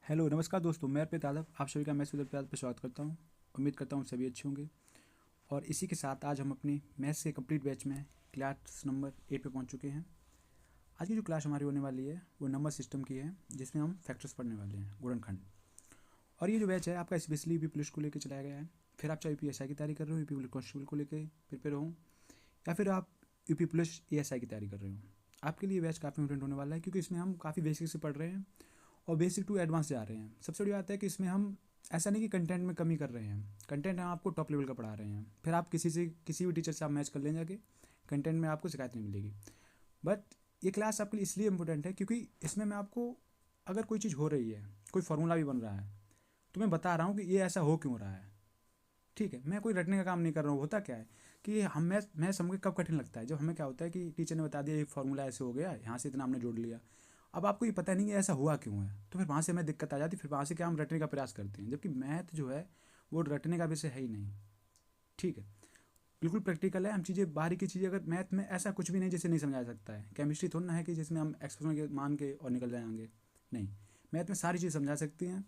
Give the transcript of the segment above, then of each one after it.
Hello नमस्कार दोस्तों, मैं अर्पित यादव आप सभी का मैथ्स विद यादव पर स्वागत करता हूं। उम्मीद करता हूं सभी अच्छे होंगे। और इसी के साथ आज हम अपनी मैथ्स के कंप्लीट बैच में क्लास नंबर 8 पे पहुंच चुके हैं। आज की जो क्लास हमारी होने वाली है वो नंबर सिस्टम की है, जिसमें हम फैक्टर्स पढ़ने वाले हैं, गुणनखंड। और ये जो बैच है आपका स्पेशली यूपी पुलिस को लेकर चलाया गया है। फिर आप चाहे यूपी एसआई की तैयारी कर रहे हो, यूपी पुलिस कांस्टेबल को लेकर प्रिपेयर हो, या फिर आप यूपी पुलिस एएसआई की तैयारी कर रहे हो, आपके लिए बैच काफ़ी इंपॉर्टेंट होने वाला है, क्योंकि इसमें हम काफ़ी बेसिक से पढ़ रहे हैं और बेसिक टू एडवांस जा रहे हैं। सबसे बड़ी बात है कि इसमें हम ऐसा नहीं कि कंटेंट में कमी कर रहे हैं, कंटेंट हम आपको टॉप लेवल का पढ़ा रहे हैं। फिर आप किसी भी टीचर से आप मैच कर लें जाके, कंटेंट में आपको शिकायत नहीं मिलेगी। बट ये क्लास आपके लिए इसलिए इम्पोर्टेंट है क्योंकि इसमें मैं आपको, अगर कोई चीज़ हो रही है, कोई फार्मूला भी बन रहा है, तो मैं बता रहा हूँ कि ये ऐसा हो क्यों रहा है। ठीक है, मैं कोई रटने का काम नहीं कर रहा हूँ। होता क्या है कि हम मैथ्स हमको कब कठिन लगता है, जब हमें क्या होता है कि टीचर ने बता दिया ये फार्मूला ऐसे हो गया, यहाँ से इतना हमने जोड़ लिया। अब आपको ये पता नहीं है ऐसा हुआ क्यों है, तो फिर वहाँ से हमें दिक्कत आ जाती है। फिर वहाँ से क्या हम रटने का प्रयास करते हैं, जबकि मैथ जो है वो रटने का विषय है ही नहीं। ठीक है, बिल्कुल प्रैक्टिकल है। हम चीज़ें बाहरी की चीज़ें, अगर मैथ में ऐसा कुछ भी नहीं जिसे नहीं समझा सकता है। केमिस्ट्री थोड़ा ना है कि जिसमें हम एक्सप्रेशन के मान के और निकल जाएंगे, नहीं। मैथ में सारी चीज़ समझा सकती हैं,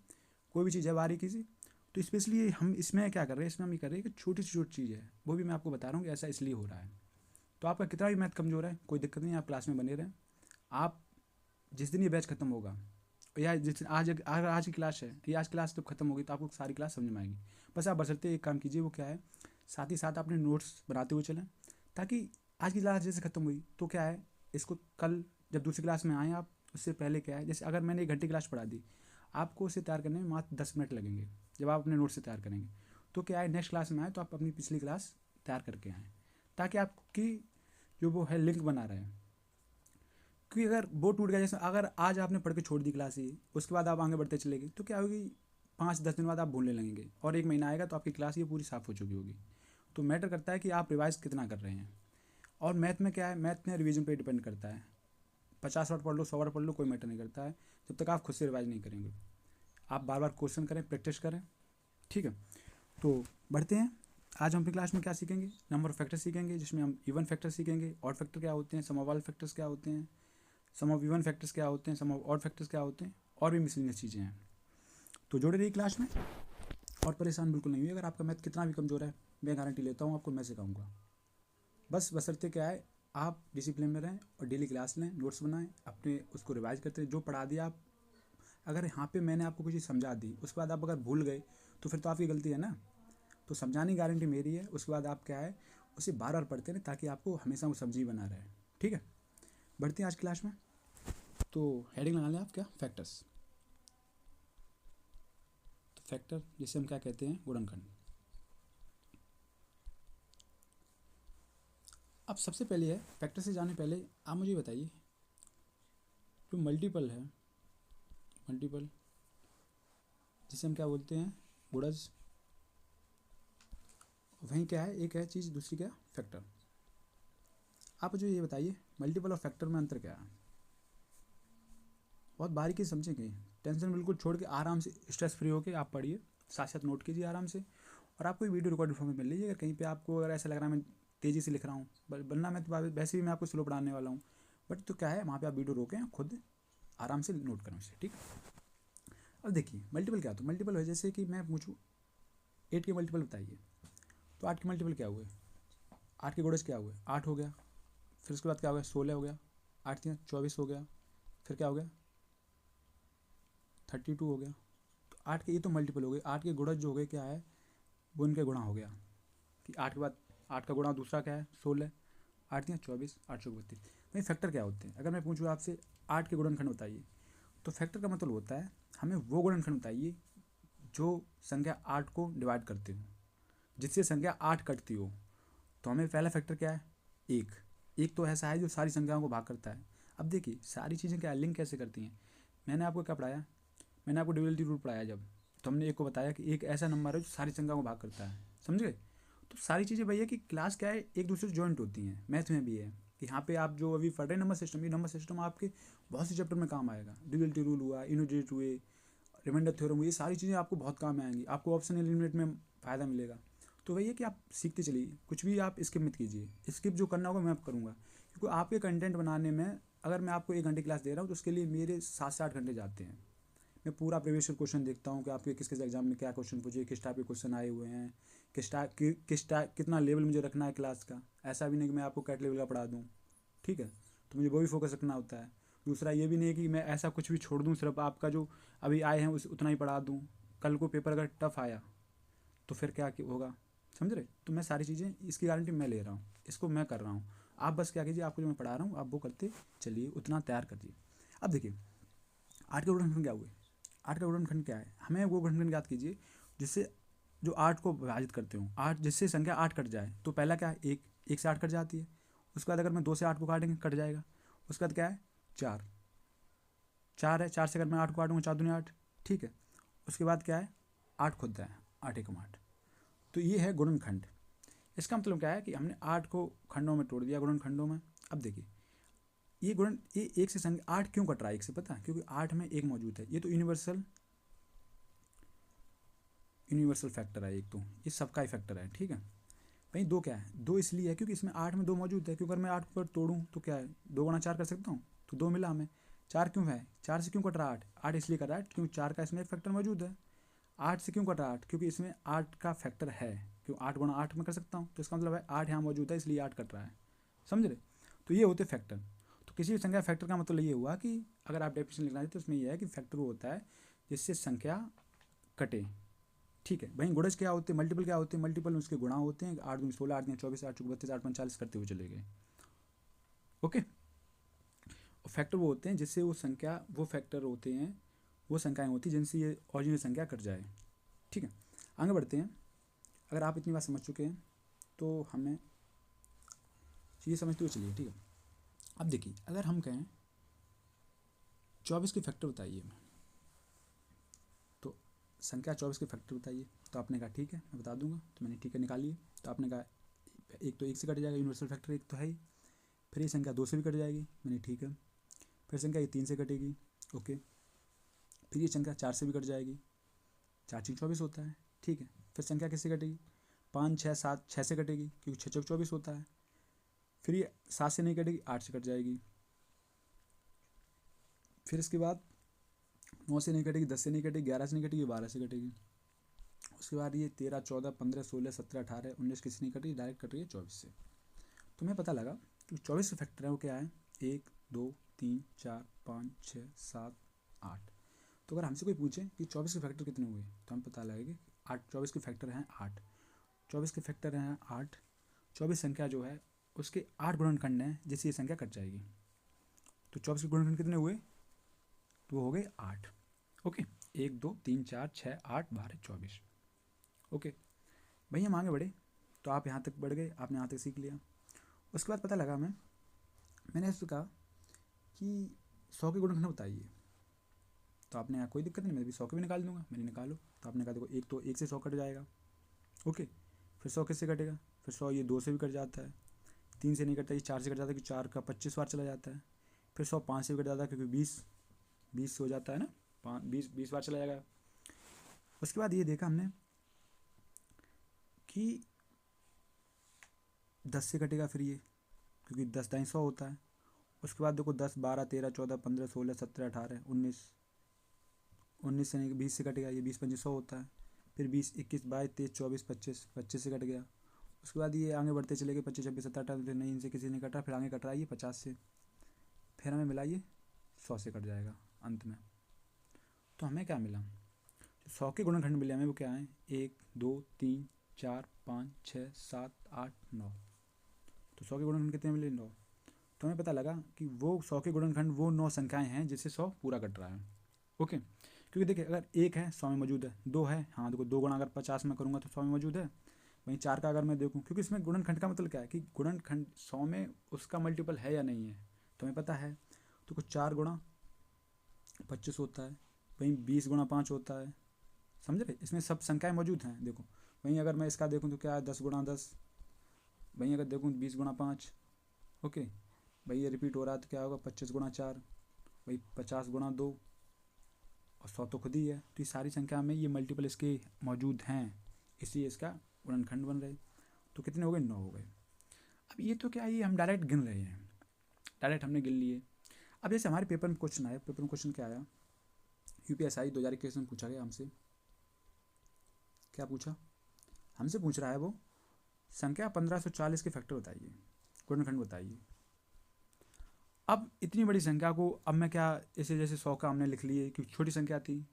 कोई भी चीज़ है बारीकी सी। तो स्पेशली हम इसमें क्या कर रहे हैं, इसमें हम ये कर रहे हैं कि छोटी से छोटी चीज़ है वो भी मैं आपको बता रहा हूँ कि ऐसा इसलिए हो रहा है। तो आपका कितना भी मैथ कमज़ोर है कोई दिक्कत नहीं, आप क्लास में बने रहें। आप जिस दिन ये बैच खत्म होगा, या जिस दिन आज की क्लास है, ये आज क्लास जब खत्म होगी तो आपको सारी क्लास समझ में आएगी। बस आप बशर्ते एक काम कीजिए, वो क्या है, साथ ही साथ अपने नोट्स बनाते हुए चलें, ताकि आज की क्लास जैसे खत्म हुई तो क्या है, इसको कल जब दूसरी क्लास में आएँ आप, उससे पहले क्या है, जैसे अगर मैंने 1 घंटे क्लास पढ़ा दी, आपको उसे तैयार करने में मात्र 10 मिनट लगेंगे। जब आप अपने नोट्स से तैयार करेंगे तो क्या है, नेक्स्ट क्लास में आए तो आप अपनी पिछली क्लास तैयार करके आएँ, ताकि आपकी जो वो है लिंक बना रहे। क्योंकि अगर वो टूट गया, जैसे अगर आज आपने पढ़ के छोड़ दी क्लास ही, उसके बाद आप आगे बढ़ते चलेंगे, तो क्या होगी, 5-10 दिन बाद आप भूलने लगेंगे, और 1 महीना आएगा तो आपकी क्लास ये पूरी साफ़ हो चुकी होगी। तो मैटर करता है कि आप रिवाइज़ कितना कर रहे हैं। और मैथ में क्या है, मैथ में रिवीजन पे डिपेंड करता है। 50 वर्ड पढ़ लो, 100 वर्ड पढ़ लो, कोई मैटर नहीं करता है, जब तक आप खुद से रिवाइज नहीं करेंगे। आप बार बार क्वेश्चन करें, प्रैक्टिस करें। ठीक है, तो बढ़ते हैं। आज हम अपनी क्लास में क्या सीखेंगे, नंबर ऑफ फैक्टर सीखेंगे, जिसमें हम इवन फैक्टर सीखेंगे, ऑड फैक्टर क्या होते हैं, सम ऑफ ऑल फैक्टर्स क्या होते हैं, सम ऑफ इवन फैक्टर्स क्या होते हैं, सम ऑफ ऑड फैक्टर्स क्या होते हैं, और भी मिसलिनियस चीज़ें हैं। तो जुड़े रहिए क्लास में, और परेशान बिल्कुल नहीं हुई। अगर आपका मैथ कितना भी कमज़ोर है, मैं गारंटी लेता हूँ आपको मैं सिखाऊंगा। बस बशर्ते क्या है, आप डिसिप्लिन में रहें और डेली क्लास लें, नोट्स बनाएं, अपने उसको रिवाइज करते रहें। जो पढ़ा दिया आप, अगर यहाँ पे मैंने आपको कुछ चीज़ समझा दी, उसके बाद आप अगर भूल गए तो फिर तो आपकी गलती है ना। तो समझाने की गारंटी मेरी है, उसके बाद आप क्या है, उसे बार बार पढ़ते रहें, ताकि आपको हमेशा वो सब्जी बना रहे। ठीक है, बढ़ते हैं आज क्लास में। तो हेडिंग लगा लें आप, क्या, फैक्टर्स। तो फैक्टर जिसे हम क्या कहते हैं, गुणनखंड। अब सबसे पहले है, फैक्टर से जाने पहले आप मुझे बताइए, जो मल्टीपल है, मल्टीपल जिसे हम क्या बोलते हैं, गुणज, वहीं क्या है, एक है चीज़, दूसरी क्या, फैक्टर। आप मुझे ये बताइए, मल्टीपल और फैक्टर में अंतर क्या है। बहुत बारीकी से समझेंगे, टेंशन बिल्कुल छोड़ के आराम से स्ट्रेस फ्री होकर आप पढ़िए, साथ साथ नोट कीजिए आराम से। और आपको वीडियो रिकॉर्ड फॉर्म में मिल लीजिए, अगर कहीं पे आपको अगर ऐसा लग रहा है मैं तेज़ी से लिख रहा हूँ, बनना मैं तो वैसे भी मैं आपको स्लो पढ़ाने वाला हूँ, बट तो क्या है, वहाँ पे आप वीडियो रोकें, खुद आराम से नोट करें उसे। ठीक। अब देखिए मल्टीपल क्या होता है, मल्टीपल है जैसे कि मैं पूछूँ 8 के मल्टीपल बताइए, तो 8 के मल्टीपल क्या हुए, 8 के गुणज क्या हुए, 8 हो गया। फिर उसके बाद क्या हो गया, 16 हो गया। 8 3 24 हो गया। फिर क्या हो गया, 32 हो गया। तो 8 के ये तो मल्टीपल हो गए, 8 के गुणज जो हो गए क्या है, वो इनके गुणा हो गया, कि 8 के बाद 8 का गुणा दूसरा क्या है, 16। 8 3 24, 8 चौक 32। नहीं, फैक्टर क्या होते हैं, अगर मैं पूछूँ आपसे 8 के गुणनखंड बताइए, तो फैक्टर का मतलब होता है हमें वो गुणनखंड बताइए जो संख्या 8 को डिवाइड करते हो, जिससे संख्या 8 कटती हो। तो हमें पहला फैक्टर क्या है, एक। एक तो ऐसा है जो सारी संख्याओं को भाग करता है। अब देखिए सारी चीज़ें क्या लिंक कैसे करती हैं, मैंने आपको क्या पढ़ाया, मैंने आपको डिविजिबिलिटी रूल पढ़ाया जब, तो हमने एक को बताया कि एक ऐसा नंबर है जो सारी संख्याओं को भाग करता है, समझ गए। तो सारी चीज़ें भैया कि क्लास क्या है, एक दूसरे से जॉइंट होती हैं। मैथ में भी है कि यहाँ पे आप जो अभी पढ़ रहे हैं नंबर सिस्टम, ये नंबर सिस्टम आपके बहुत से चैप्टर में काम आएगा। डिविजिबिलिटी रूल हुआ, यूनिट हुए, रिमाइंडर थ्योरम हुई, ये सारी चीज़ें आपको बहुत काम में आएंगी, आपको ऑप्शन एलिमिनेट में फ़ायदा मिलेगा। तो वही है कि आप सीखते चलिए, कुछ भी आप स्किप मत कीजिए, स्किप जो करना होगा मैं आप करूँगा, क्योंकि आपके कंटेंट बनाने में अगर मैं आपको 1 घंटे क्लास दे रहा हूँ तो उसके लिए मेरे 7 से 8 घंटे जाते हैं। मैं पूरा प्रीवियस क्वेश्चन देखता हूँ कि आपके किस किस एग्जाम में क्या क्वेश्चन पूछे, किस टाइप के क्वेश्चन आए हुए हैं, किस टाइप कितना लेवल मुझे रखना है क्लास का। ऐसा भी नहीं कि मैं आपको कैट लेवल का पढ़ा दूँ, ठीक है, तो मुझे वो भी फोकस रखना होता है। दूसरा ये भी नहीं है कि मैं ऐसा कुछ भी छोड़ दूँ, सिर्फ आपका जो अभी आए हैं उस उतना ही पढ़ा दूँ। कल को पेपर अगर टफ आया तो फिर क्या होगा, समझ रहे। तो मैं सारी चीज़ें, इसकी गारंटी मैं ले रहा हूँ, इसको मैं कर रहा हूँ। आप बस क्या कीजिए, आपको जो मैं पढ़ा रहा हूँ आप वो करते चलिए, उतना तैयार करिए। अब देखिए आठ के गुणनखंड क्या हुए। आठ का गुणनखंड क्या है, हमें वो गुणनखंड याद कीजिए जिससे जो आठ को विभाजित करते हो, आठ जिससे संख्या आठ कट जाए। तो पहला क्या है, एक, एक से आठ कट जाती है। उसके बाद अगर मैं दो से आठ को काटेंगे कट जाएगा। उसके बाद क्या है, चार, चार है, चार से अगर मैं आठ को काटूंगा चार दूनी आठ, ठीक है। उसके बाद क्या है, आठ खुद है, आठ एकम आठ। तो ये है गुणनखंड। इसका मतलब क्या है कि हमने आठ को खंडों में तोड़ दिया, गुणनखंडों में। अब देखिए ये एक से संख्या आठ क्यों कट रहा है एक से, पता है, क्योंकि आठ में एक मौजूद है। ये तो यूनिवर्सल फैक्टर है एक, तो ये सबका ही फैक्टर है, ठीक है। भाई दो क्या है, दो इसलिए है क्योंकि इसमें आठ में दो मौजूद है। क्योंकि अगर मैं आठ को तोड़ूँ तो क्या है, दो गुणा चार कर सकता हूँ, तो दो मिला हमें। चार क्यों है, चार से क्यों कट रहा है आठ, आठ इसलिए कट रहा है क्योंकि चार का इसमें एक फैक्टर मौजूद है। आठ से क्यों कट रहा है आठ, क्योंकि इसमें आठ का फैक्टर है, क्यों आठ गुणा आठ में कर सकता हूँ, तो इसका मतलब है आठ यहाँ मौजूद है इसलिए आठ कट रहा है, समझ रहे। तो ये होते फैक्टर। तो किसी भी संख्या फैक्टर का मतलब ये हुआ कि अगर आप डेफिनेशन लिखना है तो उसमें यह है कि फैक्टर वो होता है जिससे संख्या कटे, ठीक है। वहीं गुणज क्या होते हैं, मल्टीपल क्या होते हैं, मल्टीपल उसके गुणा होते हैं। आठ दूनी 16, आठ दूनी 24, आठ चौक 32, आठ 45 करते हुए चले गए, ओके। और फैक्टर वो होते हैं जिससे वो संख्या, वो फैक्टर होते हैं, वो संख्याएं होती हैं जिनसे ये ओरिजिनल संख्या कट जाए, ठीक है। आगे बढ़ते हैं। अगर आप इतनी बात समझ चुके हैं तो हमें चीज़ें समझते हुए चलिए, ठीक है। अब देखिए अगर हम कहें 24 के फैक्टर बताइए, तो संख्या 24 के फैक्टर बताइए, तो आपने कहा ठीक है मैं बता दूंगा। तो मैंने ठीक है निकालिए। तो आपने कहा एक तो एक से कट जाएगा, यूनिवर्सल फैक्टर एक तो है ही। फिर ये संख्या दो से भी कट जाएगी, मैंने ठीक है। फिर संख्या ये तीन से कटेगी, ओके। फिर ये संख्या चार से भी कट जाएगी, चार चीज 24 होता है, ठीक है। फिर संख्या किससे कटेगी, पाँच छः सात, छः से कटेगी क्योंकि छः चौक 24 होता है। फिर ये सात से नहीं कटेगी, आठ से कट जाएगी। फिर इसके बाद नौ से नहीं कटेगी, दस से नहीं कटेगी, ग्यारह से नहीं कटेगी, बारह से कटेगी। उसके बाद ये 13, 14, 15, 16, 17, 18, 19 किसी नहीं कटेगी, डायरेक्ट कट रही है 24 से। तो मैं पता लगा कि 24 से फैक्टर है वो क्या है, एक, दो, तीन, चार, पाँच, छः, सात, आठ। तो अगर हमसे कोई पूछे कि 24 के फैक्टर कितने हुए, तो हम पता लगेगा कि आठ, 24 के फैक्टर हैं आठ। 24 के फैक्टर हैं आठ। 24 संख्या जो है उसके आठ गुणनखंड हैं जिससे ये संख्या कट जाएगी। तो 24 के गुणनखंड कितने हुए, तो वो हो गए आठ, ओके। एक, दो, तीन, चार, छः, आठ, 12, 24, ओके। भैया हम आगे बढ़े, तो आप यहाँ तक बढ़ गए, आपने यहाँ तक सीख लिया। उसके बाद पता लगा मैंने इससे कहा कि 100 के गुणनखंड बताइए। तो आपने यहाँ कोई दिक्कत नहीं, मैं भी 100 के भी निकाल दूंगा, मैंने निकालो। तो आपने कहा देखो एक तो एक से 100 कट जाएगा, ओके। फिर 100 किससे कटेगा, फिर 100 ये दो से भी कट जाता है, तीन से नहीं कटता, ये चार से कट जाता है क्योंकि चार का 25 बार चला जाता है। फिर 100 पाँच से भी कट जाता है क्योंकि 20 हो जाता है ना, 20 बार चला जाएगा। उसके बाद ये देखा हमने कि 10 से कटेगा फिर ये, क्योंकि 10 दाई 100 होता है। उसके बाद देखो 10, 12, 13, 14, 15, 16, 17, 18, 19 से नहीं 20 से कटेगा, ये 20 25 100 होता है। फिर 20, 21, 22, 23, 24, 25 से कट गया। उसके बाद ये आगे बढ़ते चले गए, 25, 26, 27, 18, नहीं इनसे किसी ने कटा, फिर आगे कट रहा है ये 50 से। फिर हमें मिला ये 100 से कट जाएगा अंत में। तो हमें क्या मिला, 100 के गुणनखंड मिले हमें, वो क्या है, एक, दो, तीन, चार, पाँच, छः, सात, आठ, 9। तो 100 के गुणनखंड कितने मिले, 9। तो हमें पता लगा कि वो 100 के गुणनखंड वो 9 संख्याएं हैं जिससे 100 पूरा कट रहा है, ओके। क्योंकि देखिए अगर एक है 100 में मौजूद है, दो है, हाँ देखो दो गुणा अगर 50 में करूँगा तो 100 में मौजूद है। वहीं चार का अगर मैं देखूँ, क्योंकि इसमें गुणनखंड का मतलब क्या है कि गुणनखंड 100 में उसका मल्टीपल है या नहीं है, तो हमें पता है। तो कुछ 4 गुणा 25 होता है, वहीं 20 गुणा 5 होता है, समझ रहे, इसमें सब संख्याएं मौजूद हैं देखो। वहीं अगर मैं इसका देखूँ तो क्या है, 10 गुणा 10, वहीं अगर देखूँ 20 गुणा 5, ओके। भाई ये रिपीट हो रहा है तो क्या होगा, 25 गुणा 4, वही 50 गुणा 2, और 100 तो खुद ही है। तो ये सारी संख्या में ये मल्टीपल इसके मौजूद हैं, इसलिए इसका गुणनखंड बन रहे। तो कितने हो गए, 9 हो गए। अब ये तो क्या है, ये हम डायरेक्ट गिन रहे हैं, डायरेक्ट हमने गिन लिए। अब जैसे हमारे पेपर में क्वेश्चन आया, पेपर में क्वेश्चन क्या आया, UPSI 2021 में पूछा गया हमसे, क्या पूछा हमसे, पूछ रहा है वो संख्या 1540 के फैक्टर बताइए, गुणनखंड बताइए। अब इतनी बड़ी संख्या को अब मैं क्या, ऐसे जैसे 100 का हमने लिख लिए क्योंकि छोटी संख्या थी,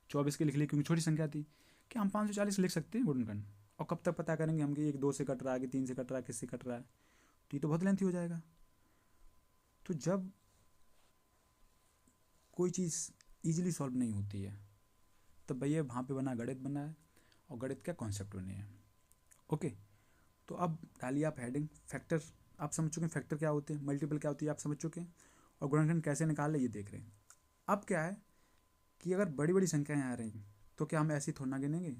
24 के लिख लिए क्योंकि छोटी संख्या थी, क्या हम 540 लिख सकते हैं गुणनखंड? और कब तक पता करेंगे हम कि एक 2 से कट रहा है कि 3 से कट रहा है, किससे कट रहा है? तो ये तो बहुत लेंथी हो जाएगा। तो जब कोई चीज़ ईजिली सॉल्व नहीं होती है तब भैया वहाँ पे बना गणित बना है, और गणित का कॉन्सेप्ट बने हैं। ओके, तो अब डालिए आप हेडिंग फैक्टर, आप समझ चुके हैं फैक्टर क्या होते हैं, मल्टीपल क्या होती है आप समझ चुके हैं, और गुणनखंड कैसे निकाले ये देख रहे हैं। अब क्या है कि अगर बड़ी बड़ी संख्याएँ आ रही हैं तो क्या हम ऐसे ही थोड़ा ना गिनेंगे,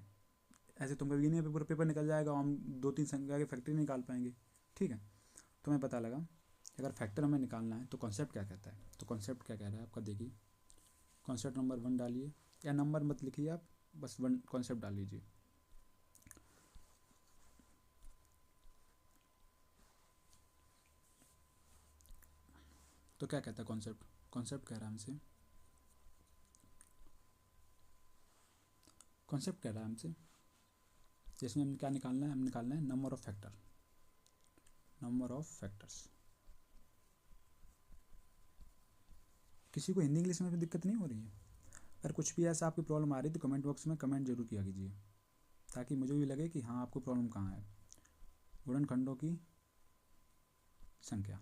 ऐसे तुम कभी गिने पूरा पेपर निकल जाएगा और हम 2-3 संख्या के फैक्टर नहीं निकाल पाएंगे। ठीक है, तो हमें पता लगा कि अगर फैक्टर हमें निकालना है तो कॉन्सेप्ट क्या कहता है। तो कॉन्सेप्ट क्या कह रहा है आपका, देखिए कॉन्सेप्ट नंबर 1 डालिए, या नंबर मत लिखिए आप, बस 1 कॉन्सेप्ट डाल लीजिए। तो क्या कहता है कॉन्सेप्ट, कॉन्सेप्ट कह रहा है हमसे, कॉन्सेप्ट कह रहा है हमसे जिसमें हमें क्या निकालना है, हम निकालना है number of factor, number of factors. किसी को हिंदी इंग्लिश में भी दिक्कत नहीं हो रही है? अगर कुछ भी ऐसा आपकी प्रॉब्लम आ रही है तो कमेंट बॉक्स में कमेंट जरूर किया कीजिए, ताकि मुझे भी लगे कि हाँ आपको प्रॉब्लम कहाँ है। गुणनखंडों की संख्या,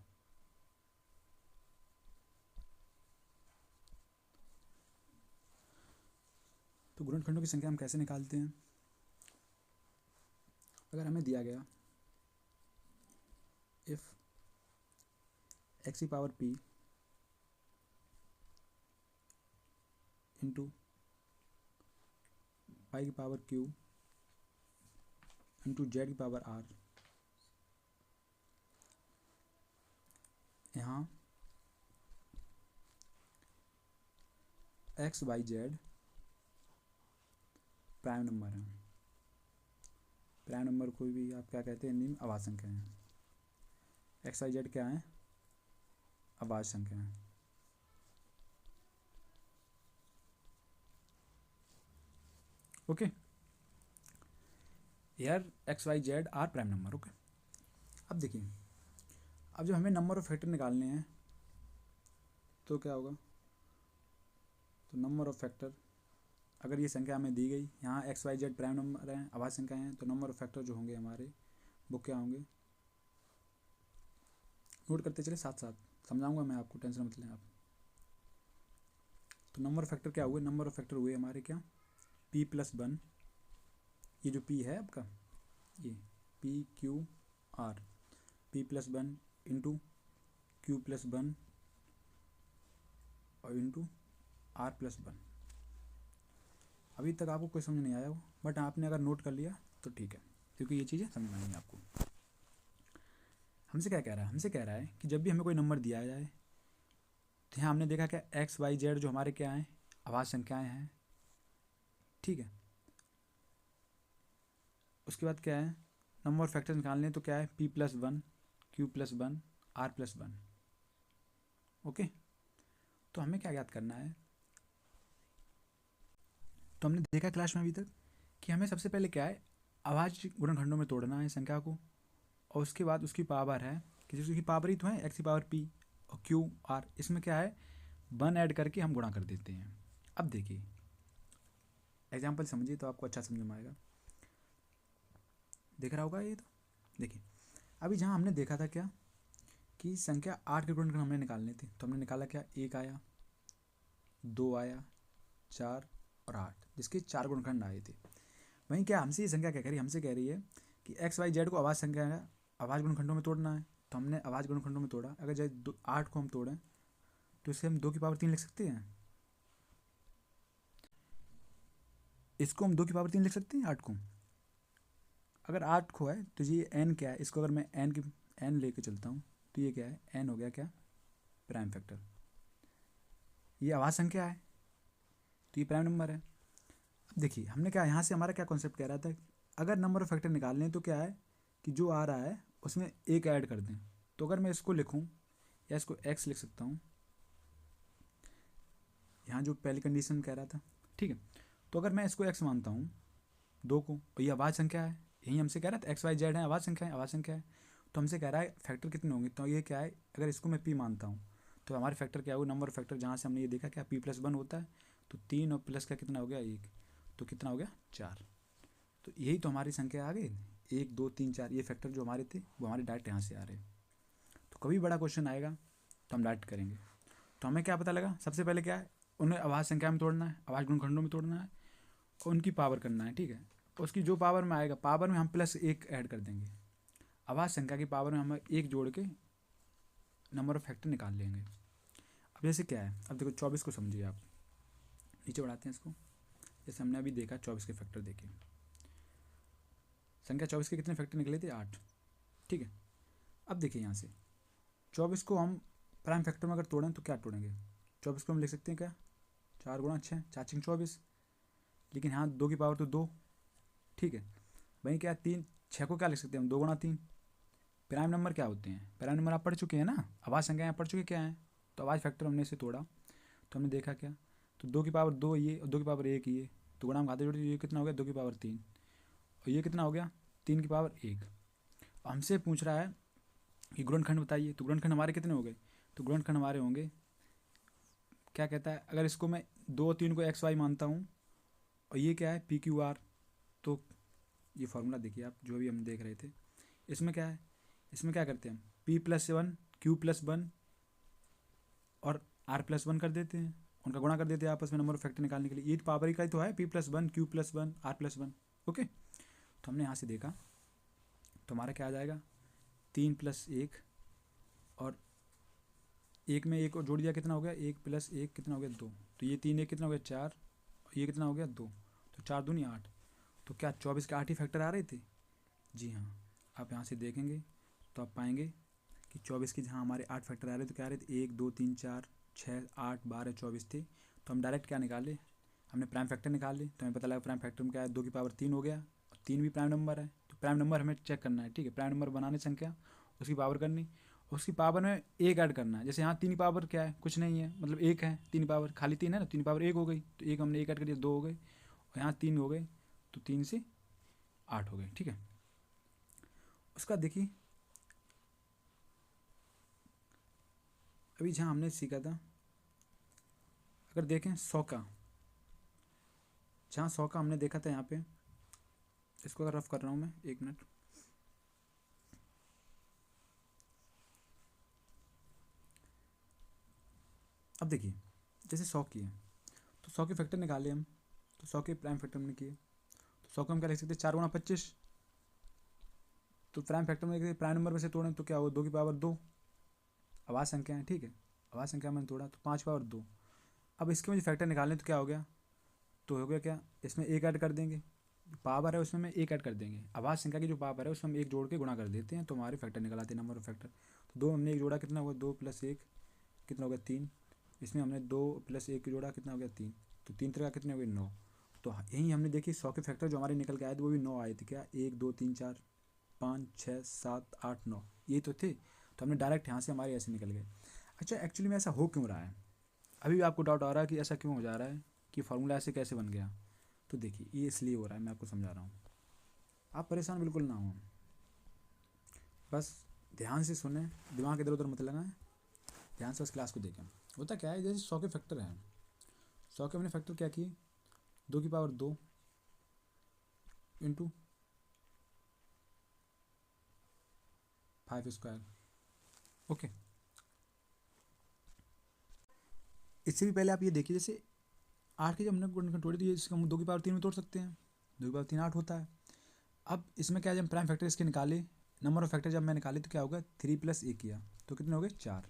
तो गुणनखंडों की संख्या हम कैसे निकालते हैं। अगर हमें दिया गया इफ़ x की पावर p इंटू y की पावर q इंटू z की पावर r, यहाँ x y z prime number हैं। प्राइम नंबर कोई भी आप क्या कहते हैं, निम्न अभाज्य संख्या हैं। एक्स वाई जेड क्या है, अभाज्य संख्या है। ओके, यार X Y Z are prime number. Okay, अब देखिए, अब जब हमें नंबर ऑफ फैक्टर निकालने हैं तो क्या होगा, तो नंबर ऑफ फैक्टर, अगर ये संख्या हमें दी गई, यहाँ X Y Z prime number हैं, अभाज्य संख्या हैं, तो नंबर ऑफ फैक्टर जो होंगे हमारे वो क्या होंगे, नोट करते चले साथ साथ, समझाऊंगा मैं आपको, टेंशन मत लें आप। तो नंबर ऑफ फैक्टर क्या हुए, नंबर ऑफ फैक्टर हुए हमारे क्या, p प्लस 1, ये जो p है आपका, ये p q r, p plus 1 into q plus 1 और इंटू r प्लस 1। अभी तक आपको कोई समझ नहीं आया हो, बट आपने अगर नोट कर लिया तो ठीक है, क्योंकि ये चीज़ें समझ में आएंगी आपको। हमसे क्या कह रहा है, हमसे कह रहा है कि जब भी हमें कोई नंबर दिया जाए तो यहाँ हमने देखा क्या, एक्स वाई जेड जो हमारे क्या हैं, अभाज्य संख्याएँ हैं। ठीक है, उसके बाद क्या है, नंबर ऑफ फैक्टर निकालने तो क्या है, p plus 1 q plus 1 r plus 1। Okay, तो हमें क्या याद करना है, तो हमने देखा क्लास में अभी तक कि हमें सबसे पहले क्या है, अभाज्य गुणनखंडों में तोड़ना है संख्या को, और उसके बाद उसकी पावर है कि उसकी पावर ही तो है एक्स की पावर p और q r, इसमें क्या है 1 ऐड करके हम गुणा कर देते हैं। अब देखिए एग्जाम्पल समझिए तो आपको अच्छा समझ में आएगा, देख रहा होगा ये। तो देखिए अभी जहाँ हमने देखा था क्या कि संख्या 8 के गुणनखंड हमने निकालने थे, तो हमने निकाला क्या, 1 आया, 2 आया, 4 और 8, जिसके 4 गुणनखंड आए थे। वहीं क्या हमसे ये संख्या क्या कह रही है, हमसे कह रही है कि एक्स वाई जेड को अभाज्य संख्या है, अभाज्य गुणनखंडों में तोड़ना है। तो हमने अभाज्य गुणनखंडों में तोड़ा, अगर जैसे 8 को हम तोड़ें तो इसे हम 2 की पावर 3 लिख सकते हैं, इसको हम 2 की पावर 3 लिख सकते हैं 8 को। अगर 8 को है तो ये n क्या है, इसको अगर मैं n लेके चलता हूँ तो ये क्या है, n हो गया क्या, प्राइम फैक्टर। ये अभाज्य संख्या है तो ये प्राइम नंबर है। अब देखिए हमने क्या, यहाँ से हमारा क्या कॉन्सेप्ट कह रहा था, अगर नंबर ऑफ फैक्टर निकालने तो क्या है कि जो आ रहा है उसमें एक ऐड कर दें। तो अगर मैं इसको लिखूँ या इसको x लिख सकता हूँ, यहाँ जो पहली कंडीशन कह रहा था, ठीक है। तो अगर मैं इसको x मानता हूँ 2 को, और ये अभाज्य संख्या है, यही हमसे कह रहा था x y z है, अभाज्य संख्या है, अभाज्य संख्या है, तो हमसे कह रहा है फैक्टर कितने होंगे। तो ये क्या है, अगर इसको मैं p मानता हूँ तो हमारे फैक्टर क्या होगा, नंबर फैक्टर जहाँ से हमने ये देखा क्या p+1 होता है, तो 3 और प्लस का कितना हो गया 1, तो कितना हो गया 4। तो यही तो हमारी संख्या आ गई, 1 2 3 4, ये फैक्टर जो हमारे थे वो हमारे डायरेक्ट यहाँ से आ रहे हैं। तो कभी बड़ा क्वेश्चन आएगा तो हम डायरेक्ट करेंगे। तो हमें क्या पता लगा, सबसे पहले क्या है, उन्हें अभाज्य संख्या में तोड़ना है, अभाज्य गुणनखंडों में तोड़ना है, और उनकी पावर करना है, ठीक है। उसकी जो पावर में आएगा, पावर में हम +1 ऐड कर देंगे, अभाज्य संख्या की पावर में हम 1 जोड़ के नंबर ऑफ फैक्टर निकाल लेंगे। अब जैसे क्या है, अब देखो 24 को समझिए आप, नीचे बढ़ाते हैं इसको। जैसे हमने अभी देखा 24 के फैक्टर देखे, संख्या 24 के कितने फैक्टर निकले थे 8, ठीक है। अब देखिए यहाँ से 24 को हम प्राइम फैक्टर में अगर तोड़ें तो क्या तोड़ेंगे, 24 को हम लिख सकते हैं क्या 4 गुणा 6, 4 6 24, लेकिन यहाँ 2 की पावर तो 2, ठीक है। वहीं क्या 3 6 को क्या लिख सकते हैं हम 2 गुणा 3। प्राइम नंबर क्या होते हैं, प्राइम नंबर आप पढ़ चुके हैं ना, अभाज्य संख्या यहाँ पढ़ चुके क्या है। तो अभाज्य फैक्टर हमने इसे तोड़ा तो हमने देखा क्या, तो 2 की पावर 2 ये और 2 की पावर 1 ये, तो गुणा हम खाते जोड़ते ये कितना हो गया 2 की पावर 3, और ये कितना हो गया 3 की पावर 1। हमसे पूछ रहा है कि गुणनखंड बताइए, तो गुणनखंड हमारे कितने हो गए, तो गुणनखंड हमारे होंगे, क्या कहता है, अगर इसको मैं 2 3 को XY मानता हूँ और ये क्या है PQR, तो ये फार्मूला देखिए आप जो भी हम देख रहे थे, इसमें क्या है, इसमें क्या करते हैं हम P+1 Q+1 और R+1 कर देते हैं, उनका गुणा कर देते हैं आपस में नंबर ऑफ फैक्टर निकालने के लिए। ये पावर ही का ही तो है P+1 Q+1 R+1, ओके। तो हमने यहाँ से देखा तो हमारा क्या आ जाएगा 3 + 1, और 1 में 1 और जोड़ दिया कितना हो गया 1 + 1 कितना हो गया 2, तो ये 3 1 कितना हो गया 4, और ये कितना हो गया 2, तो 4 दूनी 8। तो क्या 24 के 8 ही फैक्टर आ रहे थे, जी हाँ। आप यहाँ से देखेंगे तो आप पाएंगे कि 24 के जहाँ हमारे 8 फैक्टर आ रहे तो क्या आ रहे थे 1 2 3 4 6 8 12 24 थे। तो हम डायरेक्ट क्या निकाले, हमने प्राइम फैक्टर निकाल ली, तो हमें पता लगा प्राइम फैक्टर में क्या है 2 की पावर 3 हो गया, और 3 भी प्राइम नंबर है, तो प्राइम नंबर हमें चेक करना है, ठीक है। प्राइम नंबर बनाने संख्या, उसकी पावर करनी, उसकी पावर में 1 ऐड करना है। जैसे यहाँ 3 की पावर क्या है, कुछ नहीं है, मतलब 1 है, 3 की पावर खाली 3 है ना, 3 की पावर 1 हो गई, तो 1 हमने 1 ऐड कर दिया 2 हो गए, और यहाँ 3 हो गए, तो 3 से 8 हो गए, ठीक है। उसका देखिए अभी जहाँ हमने सीखा था, अगर देखें 100 का, जहाँ 100 का हमने देखा था यहाँ पे, इसको अगर रफ कर रहा हूँ मैं 1 मिनट, अब देखिए जैसे 100 की है तो 100 के फैक्टर निकाले हम, तो 100 के प्राइम फैक्टर हमने किए, तो 100 को हम क्या लिख सकते हैं 4 गुणा 25, तो प्राइम फैक्टर में प्राइम नंबर में से तोड़ें तो क्या होगा 2 की पावर 2, अभाज्य संख्या है, ठीक है। अभाज्य संख्या मैंने तोड़ा तो 5 पावर 2। अब इसके मुझे फैक्टर निकालें तो क्या हो गया, तो हो गया क्या, इसमें 1 ऐड कर देंगे, पावर है उसमें मैं 1 ऐड कर देंगे, अभाज्य संख्या की जो पावर है उसमें हम 1 जोड़ के गुणा कर देते हैं, तो हमारे फैक्टर निकल आते हैं नंबर ऑफ फैक्टर। तो 2 हमने 1 जोड़ा कितना हुआ 2 + 1 कितना हो गया 3, इसमें हमने 2 + 1 जोड़ा कितना हो गया 3, तो 3 तरह कितने हो गए 9। तो यही हमने देखी 100 के फैक्टर जो हमारे निकल के आए थे वो भी 9 आए थे, क्या 1 2 3 4 5 6 7 8 9 ये तो थे। तो हमने डायरेक्ट यहाँ से हमारे ऐसे निकल गए। अच्छा एक्चुअली में ऐसा हो क्यों रहा है, अभी भी आपको डाउट आ रहा है कि ऐसा क्यों हो जा रहा है, कि फार्मूला ऐसे कैसे बन गया। तो देखिए ये इसलिए हो रहा है, मैं आपको समझा रहा हूँ, आप परेशान बिल्कुल ना हो, बस ध्यान से सुने, दिमाग इधर उधर मत लगाएं, ध्यान से उस क्लास को देखें। होता क्या है, जैसे 100 के फैक्टर हैं, 100 के हमने फैक्टर क्या किए 2 की पावर 2 इंटू 5 स्क्वायर, ओके। इससे भी पहले आप ये देखिए, जैसे 8 की जब हमने गुणनखंड तोड़ी तो ये इसका हम 2 की पावर 3 में तोड़ सकते हैं, 2 की पावर 3 8 होता है। अब इसमें क्या है, जब प्राइम फैक्टर इसके निकाले, नंबर ऑफ फैक्टर जब मैं निकाले तो क्या होगा 3 + 1 किया तो कितने हो गए 4।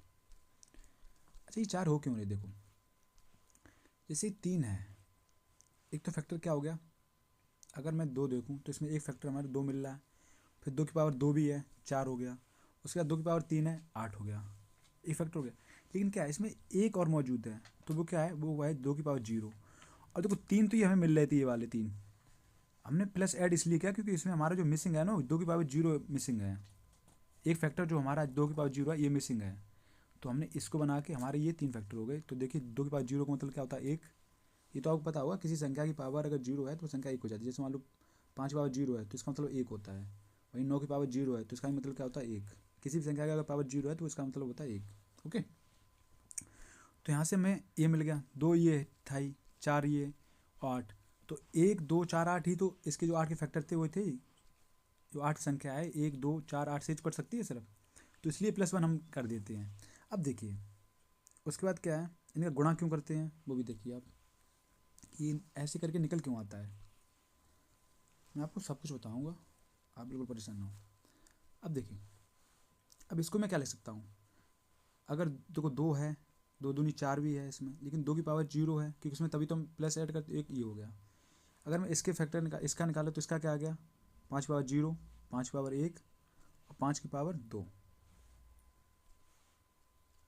अच्छा ये 4 हो क्यों रहे, देखो जैसे 3 है, एक तो फैक्टर क्या हो गया, अगर मैं 2 देखूँ तो इसमें एक फैक्टर हमारे 2 मिल रहा है, फिर 2 की पावर 2 भी है 4 हो गया, उसके बाद 2 की पावर 3 है 8 हो गया, एक फैक्टर हो गया। लेकिन क्या है इसमें एक और मौजूद है, तो वो क्या है, वो है 2 की पावर 0। और देखो 3 तो ये हमें मिल रहे थे, ये वाले 3 हमने प्लस ऐड इसलिए किया क्योंकि इसमें हमारा जो मिसिंग है ना 2 की पावर 0 मिसिंग है, एक फैक्टर जो हमारा 2 की पावर 0 है ये मिसिंग है। तो हमने इसको बना के हमारे ये 3 फैक्टर हो गए। तो देखिए 2 की पावर 0 का मतलब क्या होता है 1। ये तो आपको पता होगा, किसी संख्या की पावर अगर 0 है तो संख्या 1 हो जाती है। जैसे मान लो 5 की पावर 0 है तो इसका मतलब 1 होता है। वहीं 9 की पावर 0 है तो इसका मतलब क्या होता है 1। किसी भी संख्या का अगर पावर 0 है तो इसका मतलब होता है 1। ओके, तो यहाँ से हमें ये मिल गया, 2 ये था ही, 4 ये, 8। तो 1 2 4 8 ही तो इसके जो 8 के फैक्टर थे वो थे ही। जो 8 संख्या है 1 2 4 8 से कर सकती है सिर्फ, तो इसलिए +1 हम कर देते हैं। अब देखिए उसके बाद क्या है, इनका गुणा क्यों करते हैं वो भी देखिए आप, कि ऐसे करके निकल क्यों आता है। मैं आपको सब कुछ बताऊंगा, आप बिल्कुल परेशान ना हो। अब देखिए, अब इसको मैं क्या लिख सकता हूँ, अगर देखो 2 है, 2 दूनी 4 भी है इसमें, लेकिन 2 की पावर 0 है क्योंकि उसमें तभी तो हम प्लस ऐड करते, एक ये हो गया। अगर मैं इसके फैक्टर इसका निकाला तो इसका क्या आ गया, 5 की पावर 0, 5 की पावर 1 और 5 की पावर 2।